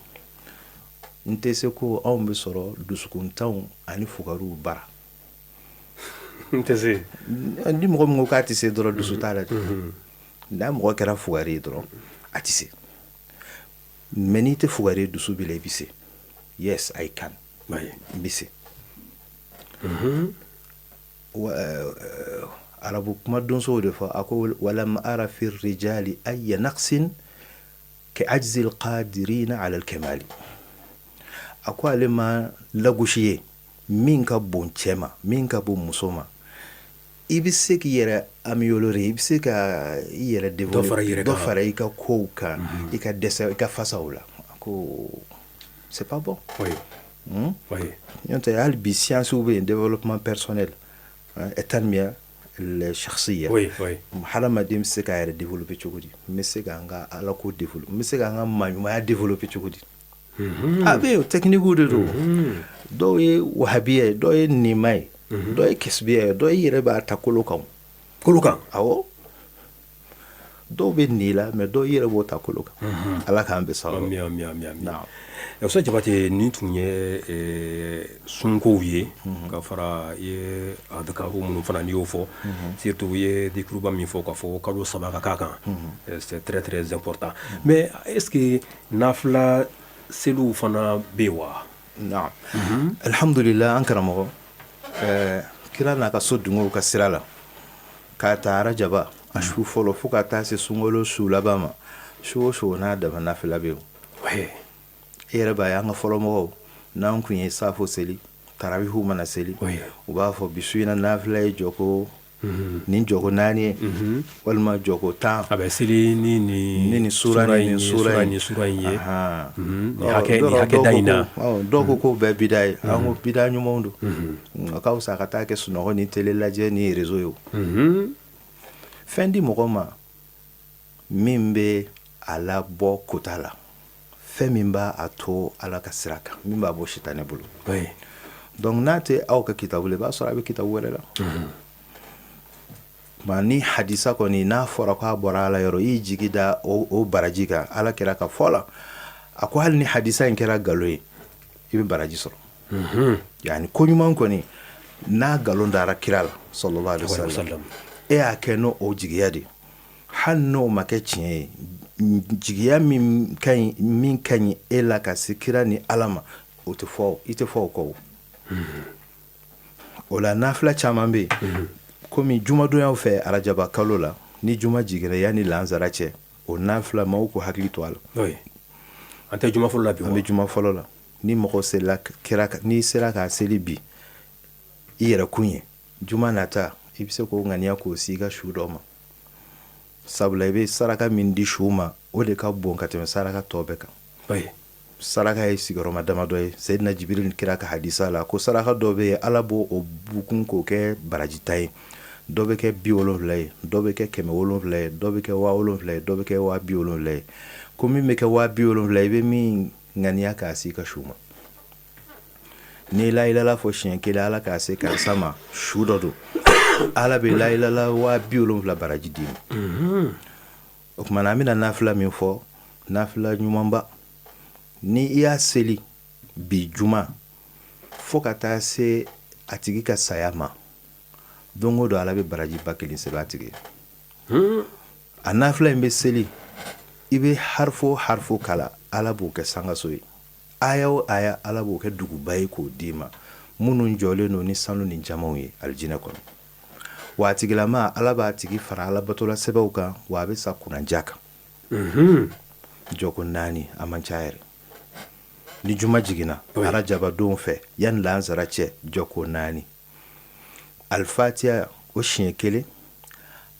ntese ko aw be sɔrɔ dusukuntanw ani fugaruw bara ntese ni mɔgɔ min ko k'a tɛ se dɔrɔn dusu t'a la n'a mɔgɔ kɛra fugari ye dɔrɔn a tɛ se mais n'i tɛ fugari ye dusu b'i la i bɛ se yes I can n bɛ se arabu kuma donso de fa ako walam ara fi rijali ay naqsin ka ajzi alqadirin ala alkamali ako alema lagushiye min ka bon cɛma min ka bon muso ma i bɛ se k'i yɛrɛ améliorer i bɛ se ka i yɛrɛ développer dɔ fara i ka kow kan i ka dɛsɛ i ka fasaw la ko c'est pas bon n'o tɛ hali bi science bɛ yen développement personnel étanmiya الشخصيه hadamaden bɛ se k'a yɛrɛ développer cogo di n bɛ se ka n ka ala ko développer n bɛ se ka n ka maɲumanya développer cogo di a bɛ yen technique de don dɔw ye wahabiya ye dɔw ye nima ye dɔw ye kisbiya ye dɔw yɛrɛ b'a ta kolo kan awɔ dɔw bɛ nin la mais dɔw yɛrɛ b'o ta kolo kan ala k'an bɛ sɔrɔ Ustaz Jabate nin tun ye sunkow ye ka fara ye adkaru minnu fana n'i y'o fɔ surtout ye dikuruba min fɔ ka fɔ kalo 3 ka k'a kan c'est très très important mais est-ce que nafila seliw fana bɛ yen wa naam alhamdulillah an karamɔgɔ kira n'a ka so dungow ka sira la k'a ta arajaba a su fɔlɔ fo ka taa se sunkalo su laban ma su o su n'a dama nafila bɛ yen e yɛrɛ b'a ye an ka fɔlɔmɔgɔw n'an kun ye safo seli tarawihu mana seli u b'a fɔ bi su in na nafila ye jɔko nin jɔko 4 ye walima jɔko 10 a bɛ seli ni nin sura in ye hakɛ da in na dɔw ko k'o bɛɛ bida ye an ko bida ɲumanw don a ka fisa ka taa kɛ sunɔgɔ ni tele lajɛ ni réseau ye o fɛn di mɔgɔ ma min bɛ a labɔ kota la fɛn min b'a a to ala ka sira kan min b'a bɔ sitanɛ bolo donc n'a tɛ aw ka kitabu la i b'a sɔrɔ a bɛ kitabu wɛrɛ la ma ni hadisa kɔni n'a fɔra k'a bɔra ala yɔrɔ i jigi da o baraji kan ala kɛra ka fɔ la a ko hali ni hadisa in kɛra nkalon ye i bɛ baraji sɔrɔ yani ko ɲuman kɔni n'a nkalon dara kira la sallallahu alaihi wasallam e y'a kɛ n'o jigiya de hali n'o ma kɛ tiɲɛ ye jigiya min ka ɲi e la ka se kira ni ala ma o tɛ fɔ i tɛ fɔ o kɔ o la nafila caman bɛ yen komi jumadonyaw fɛ arajaba kalo la ni juma jiginna yanni lansara cɛ o nafila maaw ko hakili to a la an tɛ juma fɔlɔ la bi an bɛ juma fɔlɔ la ni mɔgɔ sela kira n'i sera k'a seli bi i yɛrɛ kun ye juma nata i bɛ se k'o ŋaniya k'o si i ka su dɔ ma sabula i bɛ saraka min di su ma o de ka bon ka tɛmɛ saraka tɔ bɛɛ kan saraka ye sigiyɔrɔma damadɔ ye Seydina Jibril kira ka hadisa la ko saraka dɔ bɛ yen ala b'o o bukun k'o kɛ barajita ye dɔ bɛ kɛ 70 ye dɔ bɛ kɛ 700 ye dɔ bɛ kɛ 70 ye dɔ bɛ kɛ 70 ye ko min bɛ kɛ 70 i bɛ min ŋaniya k'a si ka su ma ni la ilala fɔ siɲɛ kelen ala k'a se karisa ma su dɔ don ala bɛ la ilala 70 baraji d'i ma o tuma na an bɛna nafila min fɔ nafila ɲumanba ni i y'a seli bi juma fo ka taa se a tigi ka saya ma don o don ala bɛ baraji ba kelen sɛbɛn a tigi ye a nafila in bɛ seli i bɛ harfo harfo kala ala b'o kɛ sangaso ye aya o aya ala b'o kɛ duguba ye k'o d'i ma minnu jɔlen no ni sanu ni jamaw ye alijinɛ kɔnɔ wa a tigilama ala b'a tigi fara alabatola sɛbɛw kan wa a bɛ sa kunanja kan jɔko 4 a man ca yɛrɛ ni juma jiginna arajabadenw fɛ yanni lansara cɛ jɔko 4 alfatiya o siɲɛ 1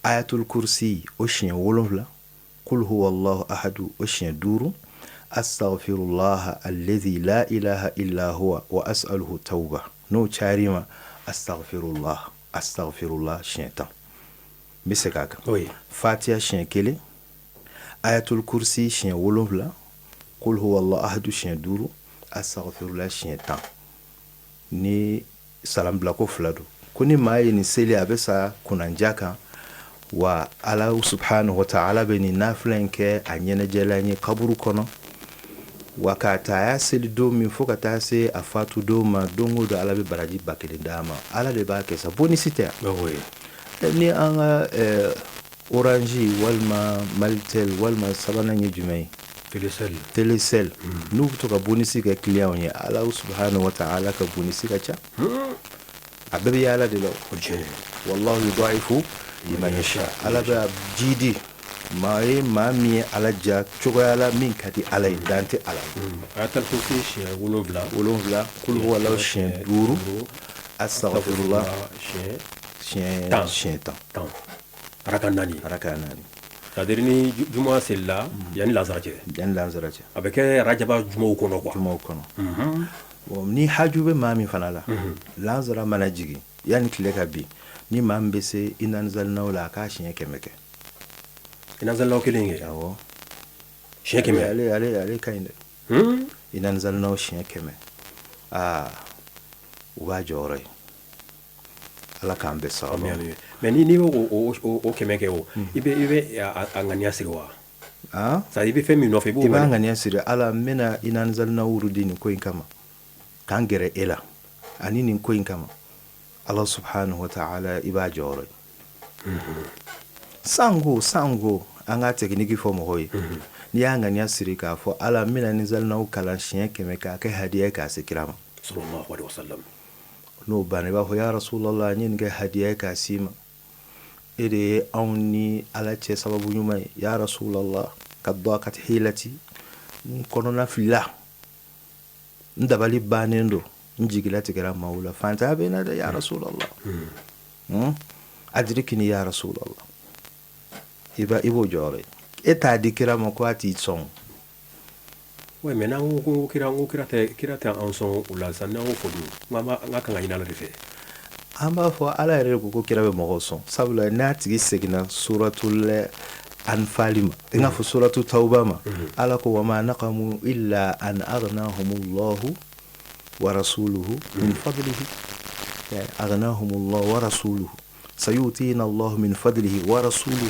ayatul kursi o siɲɛ 7 kul huwa allahu ahadu o siɲɛ 5 astaghfirullah alladhi la ilaha illa huwa wa as'aluhu tawba n'o cayarima astaghfirullah siɲɛ 10 n bɛ se k'a kan fatiya siɲɛ 1 ayatul kursi siɲɛ 7 kul huwa allahu ahadu siɲɛ 5 astaghfirullah siɲɛ 10 ni salam bila ko 2 don ko ni maa ye nin seli a bɛ sa kunanja kan wa ala subhanahu wa ta'ala bɛ nin nafila in kɛ a ɲɛnajɛla ye kaburu kɔnɔ wa ka taa a seli don min fo ka taa se a fatu don ma don o don ala bɛ baraji 1000 d'a ma ala de b'a kɛ sa bonisi tɛ ni an ka orange walima malitel walima sabanan ye jumɛn ye telecel n'u bɛ to ka bonisi kɛ client ye ala subhanahu wa ta'ala ka bonisi ka ca a bɛɛ bɛ yaala de la wallahu yudaifu liman yasha ala bɛ jidi maa ye maa min ye ala ja cogoya la min ka di ala ye dan tɛ ala ayatul kursi siɲɛ 7 kul huwa allahu siɲɛ 5 astaghfirullah siɲɛ 10 araka 4 c'est-à-dire ni juma selila yanni lansara cɛ a bɛ kɛ rajaba jumaw kɔnɔ quoi jumaw kɔnɔ ni haju bɛ maa min fana la lansara mana jigin yanni tile ka bin ni maa min bɛ se inanzalinaw la a k'a siɲɛ 100 kɛ inanzalinaw kelen kɛ awɔ siɲɛ 100 ale ka ɲi dɛ inanzalinaw siɲɛ 100 u b'a jɔyɔrɔ ye ala k'an bɛ sababu mais ni o 100 kɛ o i bɛ a ŋaniya siri wa ça i bɛ fɛn min nɔfɛ i b'a ŋaniya siri ala n bɛna inanzalinaw wurudi nin ko in kama k'an gɛrɛ e la ani nin ko in kama ala subhanahu wa ta'ala i b'a jɔyɔrɔ ye sango an ka tekniki fɔ mɔgɔw ye n'i y'a ŋaniya siri k'a fɔ ala n bɛna inanzalinaw kalan siɲɛ 100 k'a kɛ hadiya k'a se kira ma sallallahu alaihi wasallam n'o banna i b'a fɔ ya rasulallah n ye nin kɛ hadiya k'a si ma e de ye anw ni ala cɛ sababu ɲuman ye ya rasulallah ka daqat hilati n kɔnɔna filila n dabali bannen don n jigila tigɛra maaw la fantanya bɛ n na dɛ ya rasulallah adirikini ya rasulallah i b'o jɔyɔrɔ ye e t'a di kira ma ko a t'i sɔn ouais mais n'an ko kira tɛ an sɔn o la sa n'an ko fɔ dun n ka kan ka ɲini ala de fɛ an b'a fɔ ala yɛrɛ de ko kira bɛ mɔgɔw sɔn sabula n'a tigi seginna suratul anfali ma i n'a fɔ suratu tawba ma ala ko wa ma naqamu illa an aghnahumullahu wa rasuluhu min fadlihi aghnahumullahu wa rasuluhu sayutina allahu min fadlihi wa rasuluhu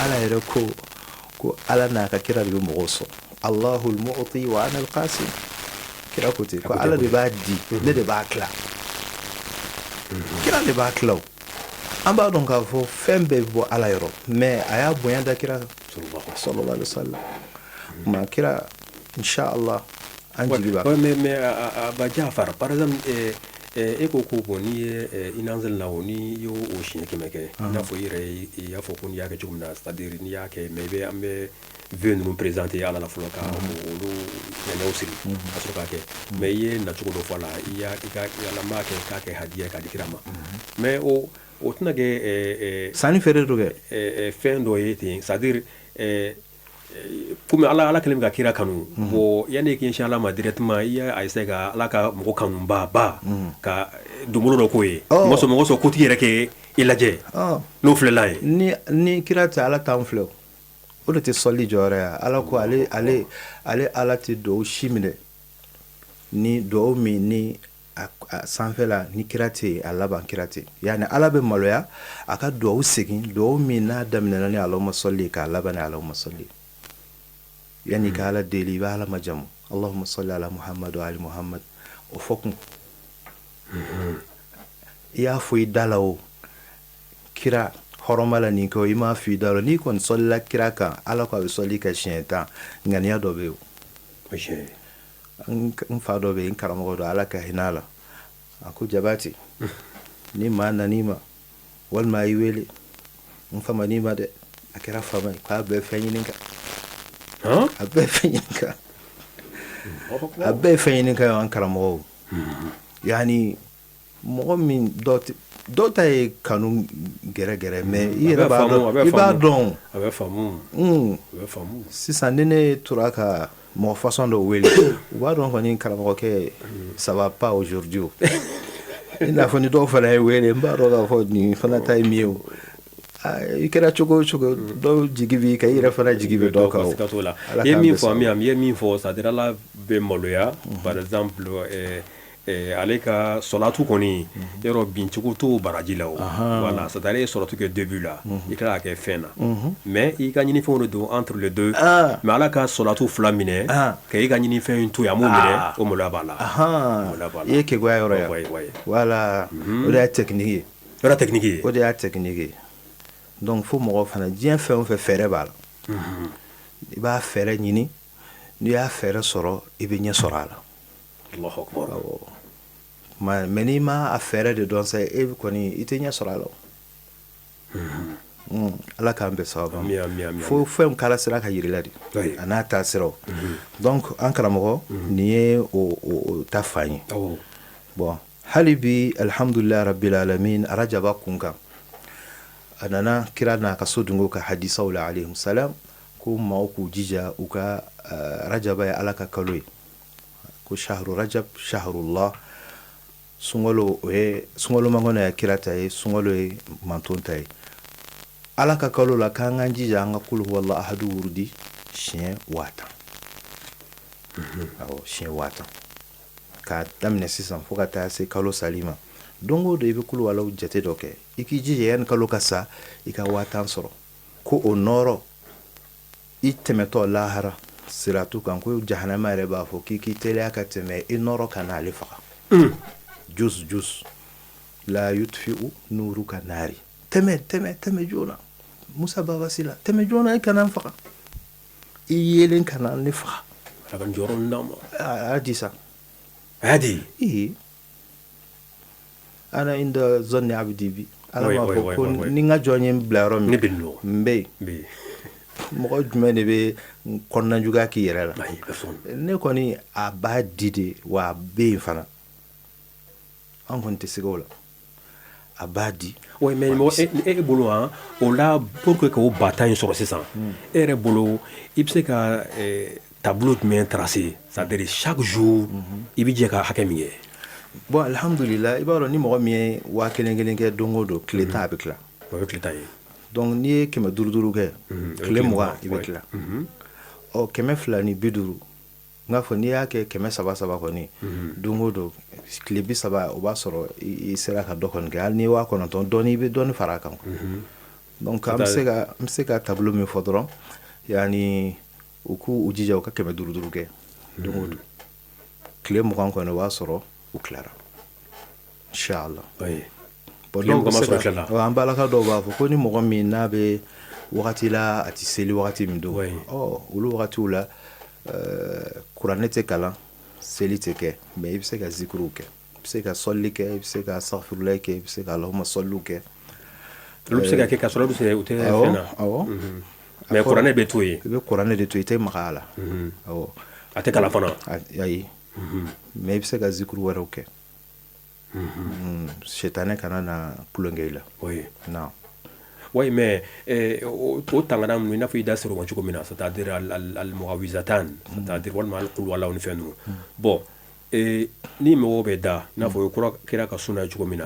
ala yɛrɛ ko ala n'a ka kira de bɛ mɔgɔw sɔn allahul mu'ti wa ana al-qasim kira ko ten ko ala de b'a di ne de b'a tila kira de b'a tila an b'a dɔn k'a fɔ fɛn bɛɛ bɛ bɔ ala yɔrɔ mais a y'a bonya da kira sallallahu alaihi wasallam ma kira inshallah an jigi b'a mais a ba Jafar par exemple e ko bon ni ye inanzalina o ni y'o siɲɛ 100 kɛ i n'a fɔ i yɛrɛ i y'a fɔ ko n'i y'a kɛ cogo min na c'est-à-dire n'i y'a kɛ mais an bɛ vœux ninnu présenter ala la fɔlɔ ka olu ɲɛnɛw siri ka sɔrɔ k'a kɛ mais i ye nacogo dɔ fɔ a la ala m'a kɛ k'a kɛ hadiya k'a di kira ma mais o tɛna kɛ sanni feere do kɛ fɛn dɔ ye ten c'est-à-dire comme ala kelen bɛ ka kira kanu bon yanni k'i ɲɛsin ala ma directement i y'a essayer ka ala ka mɔgɔ kanuba ka donbolo dɔ k'o ye mɔgɔ sɔn kotigi yɛrɛ kɛ i lajɛ n'o filɛla ye ni kira tɛ ala t'an filɛ o de tɛ sɔli jɔyɔrɔ ye ala ko ale ala tɛ duwawu si minɛ ni duwawu min ni a sanfɛla ni kira tɛ yen a laban kira tɛ yen yani ala bɛ maloya a ka duwawu segin duwawu min n'a daminɛna ni allahumma salli k'a laban ni allahumma salli yani ka ala deli i bɛ ala majamu allahumma salli ala muhammad wa ali muhammad o fɔ kun i y'a fɔ i da la o kira hɔrɔma la nin kɛ i m'a fɔ i da la n'i kɔni sɔlila kira kan ala ko a bɛ sɔli kɛ siɲɛ 10 ŋaniya dɔ bɛ yen n fa dɔ bɛ yen n karamɔgɔ dɔ ala ka hinɛ a la a ko Jabate ni maa nan'i ma walima a y'i wele n faman'i ma dɛ a kɛra fama ye k'a bɛɛ fɛn ɲini kan a bɛɛ fɛn ɲini kan a bɛɛ fɛn ɲini kan an karamɔgɔw yani mɔgɔ min dɔw ta ye kanu gɛrɛgɛrɛ mais i yɛrɛ b'a dɔn i b'a dɔn a bɛ faamu sisan ni ne tora ka mɔgɔ façon dɔ wele u b'a dɔn kɔni karamɔgɔkɛ ça va pas aujourd'hui i n'a fɔ ni dɔw fana ye wele n b'a dɔn k'a fɔ nin fana ta ye min ye o i kɛra cogo o cogo dɔw jigi b'i kan i yɛrɛ fana jigi bɛ dɔw kan o i ye min fɔ Ami i ye min fɔ c'est-à-dire Ala bɛ maloya par exemple ale ka salatu kɔni yɔrɔ bincogo t'o baraji la o voilà c'est-à-dire e salatu kɛ début la i tila k'a kɛ fin na mais i ka ɲinifɛnw de don entre les deux mais Ala ka salatu fila minɛ ka i ka ɲinifɛn to yen a m'o minɛ o maloya b'a la i ye keguya yɔrɔ ye voilà o de y'a technique ye o de y'a technique ye donc fo mɔgɔ fana diɲɛ fɛn o fɛn fɛɛrɛ b'a la i b'a fɛɛrɛ ɲini n'i y'a fɛɛrɛ sɔrɔ i bɛ ɲɛ sɔrɔ a la mais n'i ma a fɛɛrɛ de dɔn sa e kɔni i tɛ ɲɛ sɔrɔ a la Ala k'an bɛn sababu fo fɛnw kala sira ka yirila de a n'a taa siraw donc an karamɔgɔ nin ye o ta fan ye bon hali bi alhamdulilahi rabbil alamin Rajaba kun kan a nana kira n'a ka so dungo ka hadisaw la alayhim salam ko maaw k'u jija u ka Rajaba ye Ala ka kalo ye ko shahru Rajab shahrullah sunkalo o ye sunkalo mangɔnɔ ye kira ta ye sunkalo ye manton ta ye Ala ka kalo la k'an k'an jija an ka kul huwallahu ahadu wurudi siɲɛ 1000 siɲɛ 1000 k'a daminɛ sisan fo ka taa se kalo sali ma don o don i bɛ kul huwallahu jate dɔ kɛ i k'i jija yanni kalo ka sa i ka 1000 sɔrɔ ko o nɔrɔ i tɛmɛtɔ lahara siratu kan ko jahanama yɛrɛ b'a fɔ k'i k'i teliya ka tɛmɛ i nɔrɔ ka n'ale faga jus la yutfi'u nuru ka nari tɛmɛ joona Musa Babasila tɛmɛ joona i kana n faga i yelen kana ne faga a ka jɔrɔ n'a ma a di sa a y'a di ana inda zanni abdi bi Ala b'a fɔ ko ni n ka jɔn ye n bila yɔrɔ min n bɛ yen mɔgɔ jumɛn de bɛ kɔnɔna juguya k'i yɛrɛ la ne kɔni a b'a di de wa a bɛ yen fana an kɔni tɛ se o la a b'a di oui mais e bolo o la pour que k'o 1000 in sɔrɔ sisan e yɛrɛ bolo i bɛ se ka tableau jumɛn tracer c'est-à-dire chaque jour i bɛ jɛ ka hakɛ min kɛ bon alhamdulillah i b'a dɔn ni mɔgɔ min ye 1000 kɛ don o don tile 10 a bɛ tila o ye tile 10 ye donc n'i ye 500 kɛ tile 20 i bɛ tila 250 n k'a fɔ n'i y'a kɛ 300 kɔni don o don tile 30 o b'a sɔrɔ i sera ka dɔ kɔni kɛ hali n'i ye 90 dɔɔni i bɛ dɔɔni fara a kan donc an bɛ se ka tableau min fɔ dɔrɔn yani u k'u jija u ka 500 kɛ don o don tile 20 kɔni o b'a sɔrɔ u tilara inshallah bon donc an balaka dɔw b'a fɔ ko ni mɔgɔ min n'a bɛ wagati la a tɛ seli wagati min don olu wagatiw la kuranɛ tɛ kalan seli tɛ kɛ mais i bɛ se ka zikruw kɛ i bɛ se ka sɔlli kɛ i bɛ se ka astaghfirullah kɛ i bɛ se ka allahumma salliw kɛ olu bɛ se ka kɛ ka sɔrɔ u tɛ fɛn na mais kuranɛ bɛ to yen i bɛ kuranɛ de to yen i tɛ maga a la a tɛ kalan fana ayi mais i bɛ se ka zikru wɛrɛw kɛ shetane kana na kulonkɛ i la non oui mais o tangana ninnu i n'a fɔ i da sera o ma cogo min na c'est-à-dire al-mu'awwizatan c'est-à-dire walima al-qul huwallahu ni fɛn ninnu bon ni mɔgɔw bɛ da i n'a fɔ o kɔrɔ kɛra ka sunna cogo min na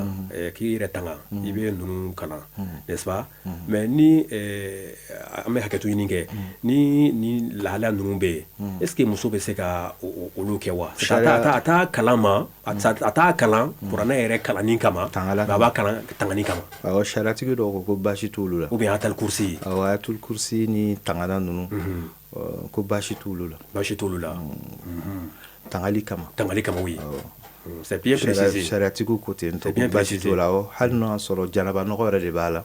k'i yɛrɛ tanga i bɛ ninnu kalan n'est-ce pas mais ni an bɛ hakɛto ɲini kɛ ni lahalaya ninnu bɛ yen est-ce que muso bɛ se ka olu kɛ wa a t'a kalan ma a t'a kalan kuranɛ yɛrɛ kalanni kama mais a b'a kalan tangani kama saratigi dɔw ko ko baasi t'olu la ou bien ayatul kursi ayatul kursi ni tangana ninnu ko baasi t'olu la tangali kama oui c'est bien précisé sariatigiw ko ten to ko baasi t'o la hali n'o y'a sɔrɔ janaba nɔgɔ yɛrɛ de b'a la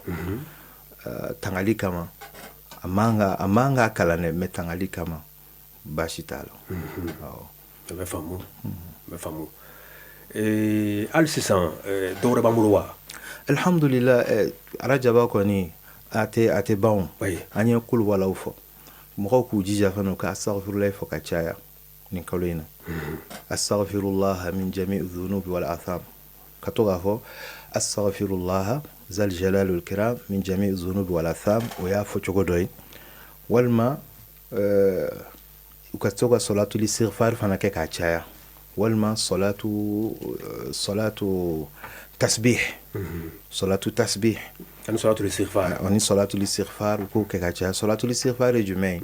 tangali kama a man ka kalan dɛ mais tangali kama baasi t'a la a bɛ faamu hali sisan dɔ wɛrɛ b'an bolo wa? alhamdulillah rajaba kɔni a tɛ ban an ye kulu walaw fɔ mɔgɔw k'u jija fana ka astaghfirullah fɔ ka caya nin kalo in na astaghfirullah min jami'i dhunubi wal atham ka to k'a fɔ astaghfirullah zal jalali wal kiram min jami'i dhunubi wal atham o y'a fɔ cogo dɔ ye walima u ka to ka salatul istighfar fana kɛ k'a caya walima salatu tasbih salatu tasbih ani salatul istighfar u k'o kɛ ka caya salatul istighfar ye jumɛn ye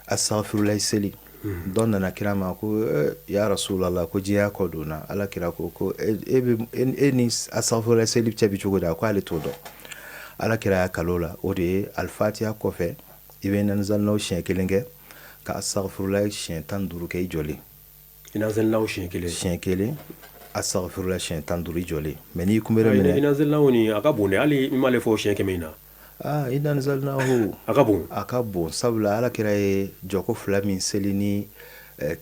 astaghfirullah seli dɔ nana kira ma ko ya rasulallah ko diɲɛ kɔ donna ala kira ko e ni astaghfirullah seli cɛ bi cogo di a ko ale t'o dɔn ala kira y'a kalo la o de ye alfatiha kɔfɛ i bɛ nanzalinaw siɲɛ kelen kɛ ka astaghfirullah siɲɛ 15 kɛ i jɔlen nanzalinaw siɲɛ kelen astaghfirullah siɲɛ 15 i jɔlen mais n'i kunbɛra minɛ nanzalinaw ni a ka bon dɛ hali i m'ale fɔ siɲɛ 100 in na i nanzalinaw a ka bon sabula ala kira ye jɔko 2 min seli ni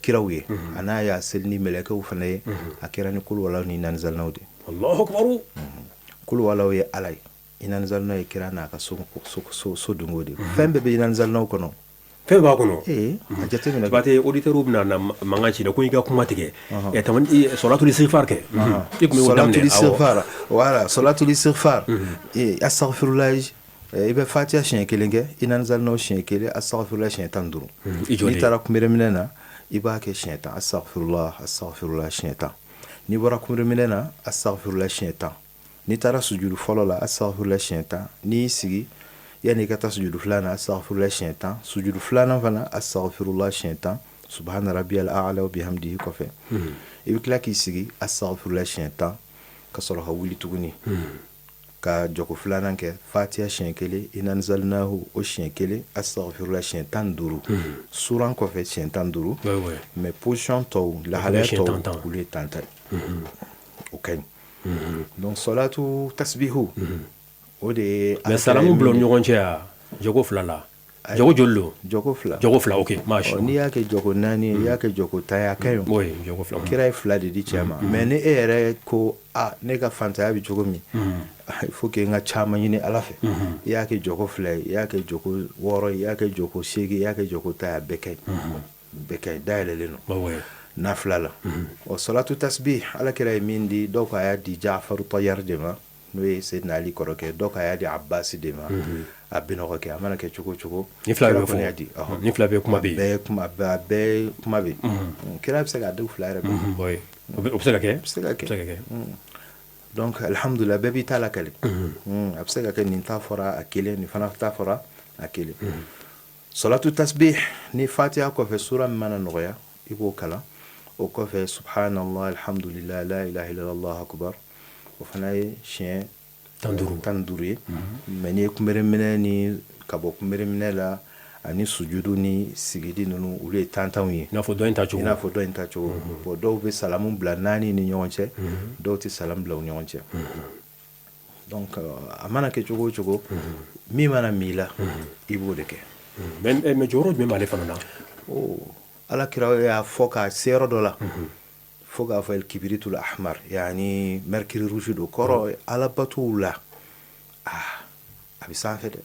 kiraw ye a n'a y'a seli ni mɛlɛkɛw fana ye a kɛra ni kuluwalaw ni nanzalinaw de allahu akbar kuluwalaw ye ala ye i nanzalinaw ye kira n'a ka so dungo de fɛn bɛɛ bɛ i nanzalinaw kɔnɔ fɛn b'a kɔnɔ a jateminɛ bate auditeur bɛna na mankan ci la ko i ka kuma tigɛ salatul istighfar kɛ salatul istighfar astaghfirullah i bɛ fatiha siɲɛ kelen kɛ i nanzalinaw siɲɛ kelen astaghfirullah siɲɛ 15 n'i taara kunbɛrɛminɛ na i b'a kɛ siɲɛ 10 astaghfirullah siɲɛ 10 n'i bɔra kunbɛrɛminɛ na astaghfirullah siɲɛ 10 n'i taara sujudu fɔlɔ la astaghfirullah siɲɛ 10 n'i y'i sigi yani ka taa sujudu filanan astaghfirullah siɲɛ 10 sujudu filanan fana astaghfirullah siɲɛ 10 subhana rabbiyal a'la wa bihamdihi kɔfɛ i bɛ tila k'i sigi astaghfirullah siɲɛ 10 ka sɔrɔ ka wuli tuguni ka jɔko filanan kɛ fatiha siɲɛ kelen i nanzalinahu o siɲɛ kelen astaghfirullah siɲɛ 15 suran kɔfɛ siɲɛ 15 mais position tɔw lahalaya tɔw olu ye 10 ta ye o ka ɲi donc salatu tasbihu o de ye mais salamu bila ɲɔgɔn cɛ ya jogo fila la jogo joli lo jogo fila ok masha n'i y'a kɛ jogo 4 i y'a kɛ jogo 10 a ka ɲi oui jogo fila kira ye 2 de di cɛ ma mais ni e yɛrɛ ko ne ka fantanya bi cogo min il faut que n ka caman ɲini ala fɛ i y'a kɛ jogo 2 ye i y'a kɛ jogo 6 ye i y'a kɛ jogo 8 i y'a kɛ jogo 10 a bɛɛ ka ɲi dayɛlɛlen don nafila la o salatu tasbih ala kira ye min di dɔw ka y'a di Ja'faru Tayyar de ma n'o ye Seydina Ali kɔrɔkɛ dɔw ka y'a di Abbas de ma a binɔgɔ kɛ a mana kɛ cogo cogo ni fila bɛ fɔ ni fila bɛ kuma bɛ bɛɛ kuma bɛ kira bɛ se k'a dɔw fila yɛrɛ bɛ o bɛ se ka kɛ a bɛ se ka kɛ donc alhamdulillah bɛɛ b'i ta la kɛlɛ a bɛ se ka kɛ nin ta fɔra a kelen nin fana ta fɔra a kelen salatu tasbih ni fatiha kɔfɛ sura min mana nɔgɔya i b'o kalan o kɔfɛ subhanallah alhamdulillah la ilaha illallah allahu akbar o fana ye siɲɛ 15 ye mais ni ye kunbɛrɛminɛ ni ka bɔ kunbɛrɛminɛ la ani sujudu ni sigidi ninnu olu ye 10 ye i n'a fɔ dɔ in ta cogo bon dɔw bɛ salamu bila 4 ni ɲɔgɔn cɛ dɔw tɛ salamu bila u ɲɔgɔn cɛ donc a mana kɛ cogo o cogo min mana m'i la i b'o de kɛ mais jɔyɔrɔ jumɛn b'ale fana na ala kira y'a fɔ k'a se yɔrɔ dɔ la fo k'a fɔ kibiritul ahmar yani mercure rouge do kɔrɔ ala batuw la a bɛ sanfɛ dɛ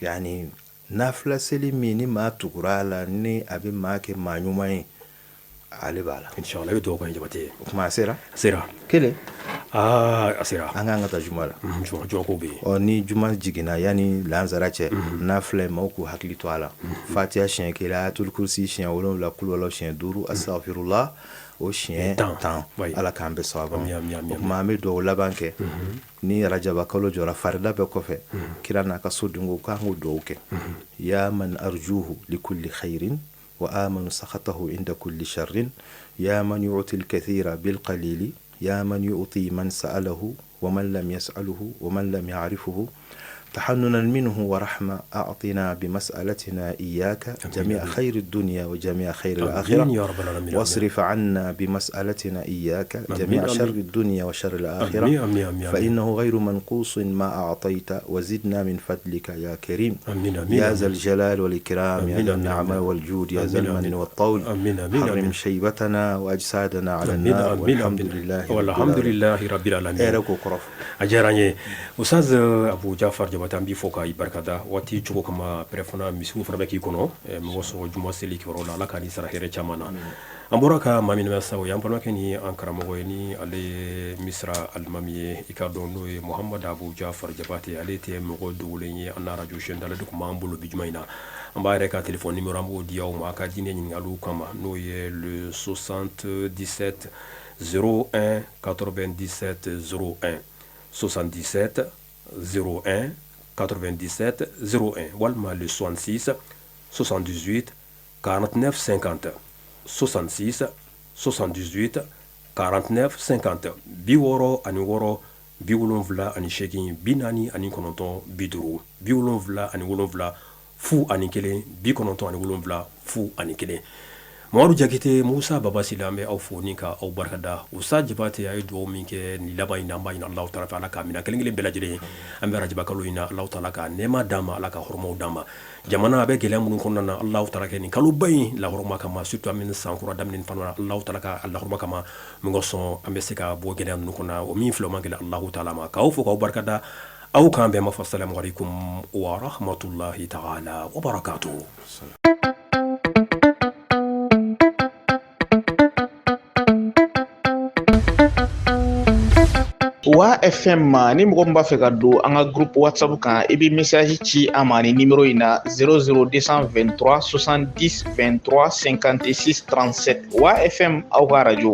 yani nafila seli min ni maa tugura la ni a bɛ maa kɛ maa ɲuman ye ale b'a la inshallah i bɛ dugawu kɛ Jabate o kuma a sera kelen a sera an k'an ka taa juma la juma ko bɛ yen ni juma jiginna yanni lansara cɛ nafila ye maaw k'u hakili to a la fatiha siɲɛ kelen ayatul kursi siɲɛ 7 kulwalaw siɲɛ 5 astaghfirullah o siɲɛ 10 ala k'an bɛ sababa o kuma an bɛ dugawu laban kɛ ni rajaba kalo jɔra farida bɛɛ kɔfɛ kira n'a ka so dungo k'an k'o dugawu kɛ ya man arjuhu likulli khairin wa amanu sakhatahu inda kulli sharrin ya man yu'ti al-kathira bil qalili ya man yu'ti man sa'alahu wa man lam yas'aluhu wa man lam ya'rifuhu تحننا منه ورحمة أعطنا بمسألتنا إياك جميع خير الدنيا وجميع خير الآخرة، واصرف عنا بمسألتنا إياك جميع شر الدنيا وشر الآخرة، فإنه غير منقوص ما أعطيت، وزدنا من فضلك يا كريم يا ذا الجلال والإكرام، يا ذا النعمة والجود، يا ذا المن والطول. حرم شيبتنا وأجسادنا على النار، والحمد لله رب العالمين. أجراني أستاذ أبو جعفر جبتان بفوكا يبركدا واتي جوكو كما بريفونا مسؤول فربكي كونو موسو جمع سليك ورولا لا كاني سراهير تشامانا أمبوركا مامين مساو يامبرنا كني أنكر مغويني على مصر المامي إكادونو محمد أبو جعفر جباتي على تي مغود وليني أنا راجوشن دالدوك مامبولو بجمعنا أمباركا تليفون نيميرو أمبو دياو ما كاديني نينغالو كما نوي le 77 01 97 01 77 01 97 01 walma le 66 78 49 50 66 78 49 50 biworo ani woro biwolonvla ani shekin binani ani kononton biduru biwolonvla ani wolonvla fu ani kelen bi kononton ani wolonvla fu ani kelen Mamadou Diakité Moussa Baba Silambe aw foni ka aw barkada Usa Jabate ay do min ke ni laba ina ma ina Allah ta'ala ala ka mina kelengele belajire ambe rajiba kalo ina Allah ta'ala ka nema dama ala ka hormo dama jamana be gele mun konna na Allah ta'ala ke ni kalu bay la horma kama surtout amin sankura damnin fanwa Allah ta'ala ka Allah horma kama mun goson ambe seka bo gele mun konna o min flo mangele Allah ta'ala ma ka aw fo ka barkada aw kan be ma fa assalamu alaikum wa rahmatullahi ta'ala wa barakatuh. Wa FM ni mɔgɔ min b'a fɛ ka don an ka groupe WhatsApp kan i bɛ message ci an ma ni numéro in na 00223 70 23 56 37 Wa FM aw ka radio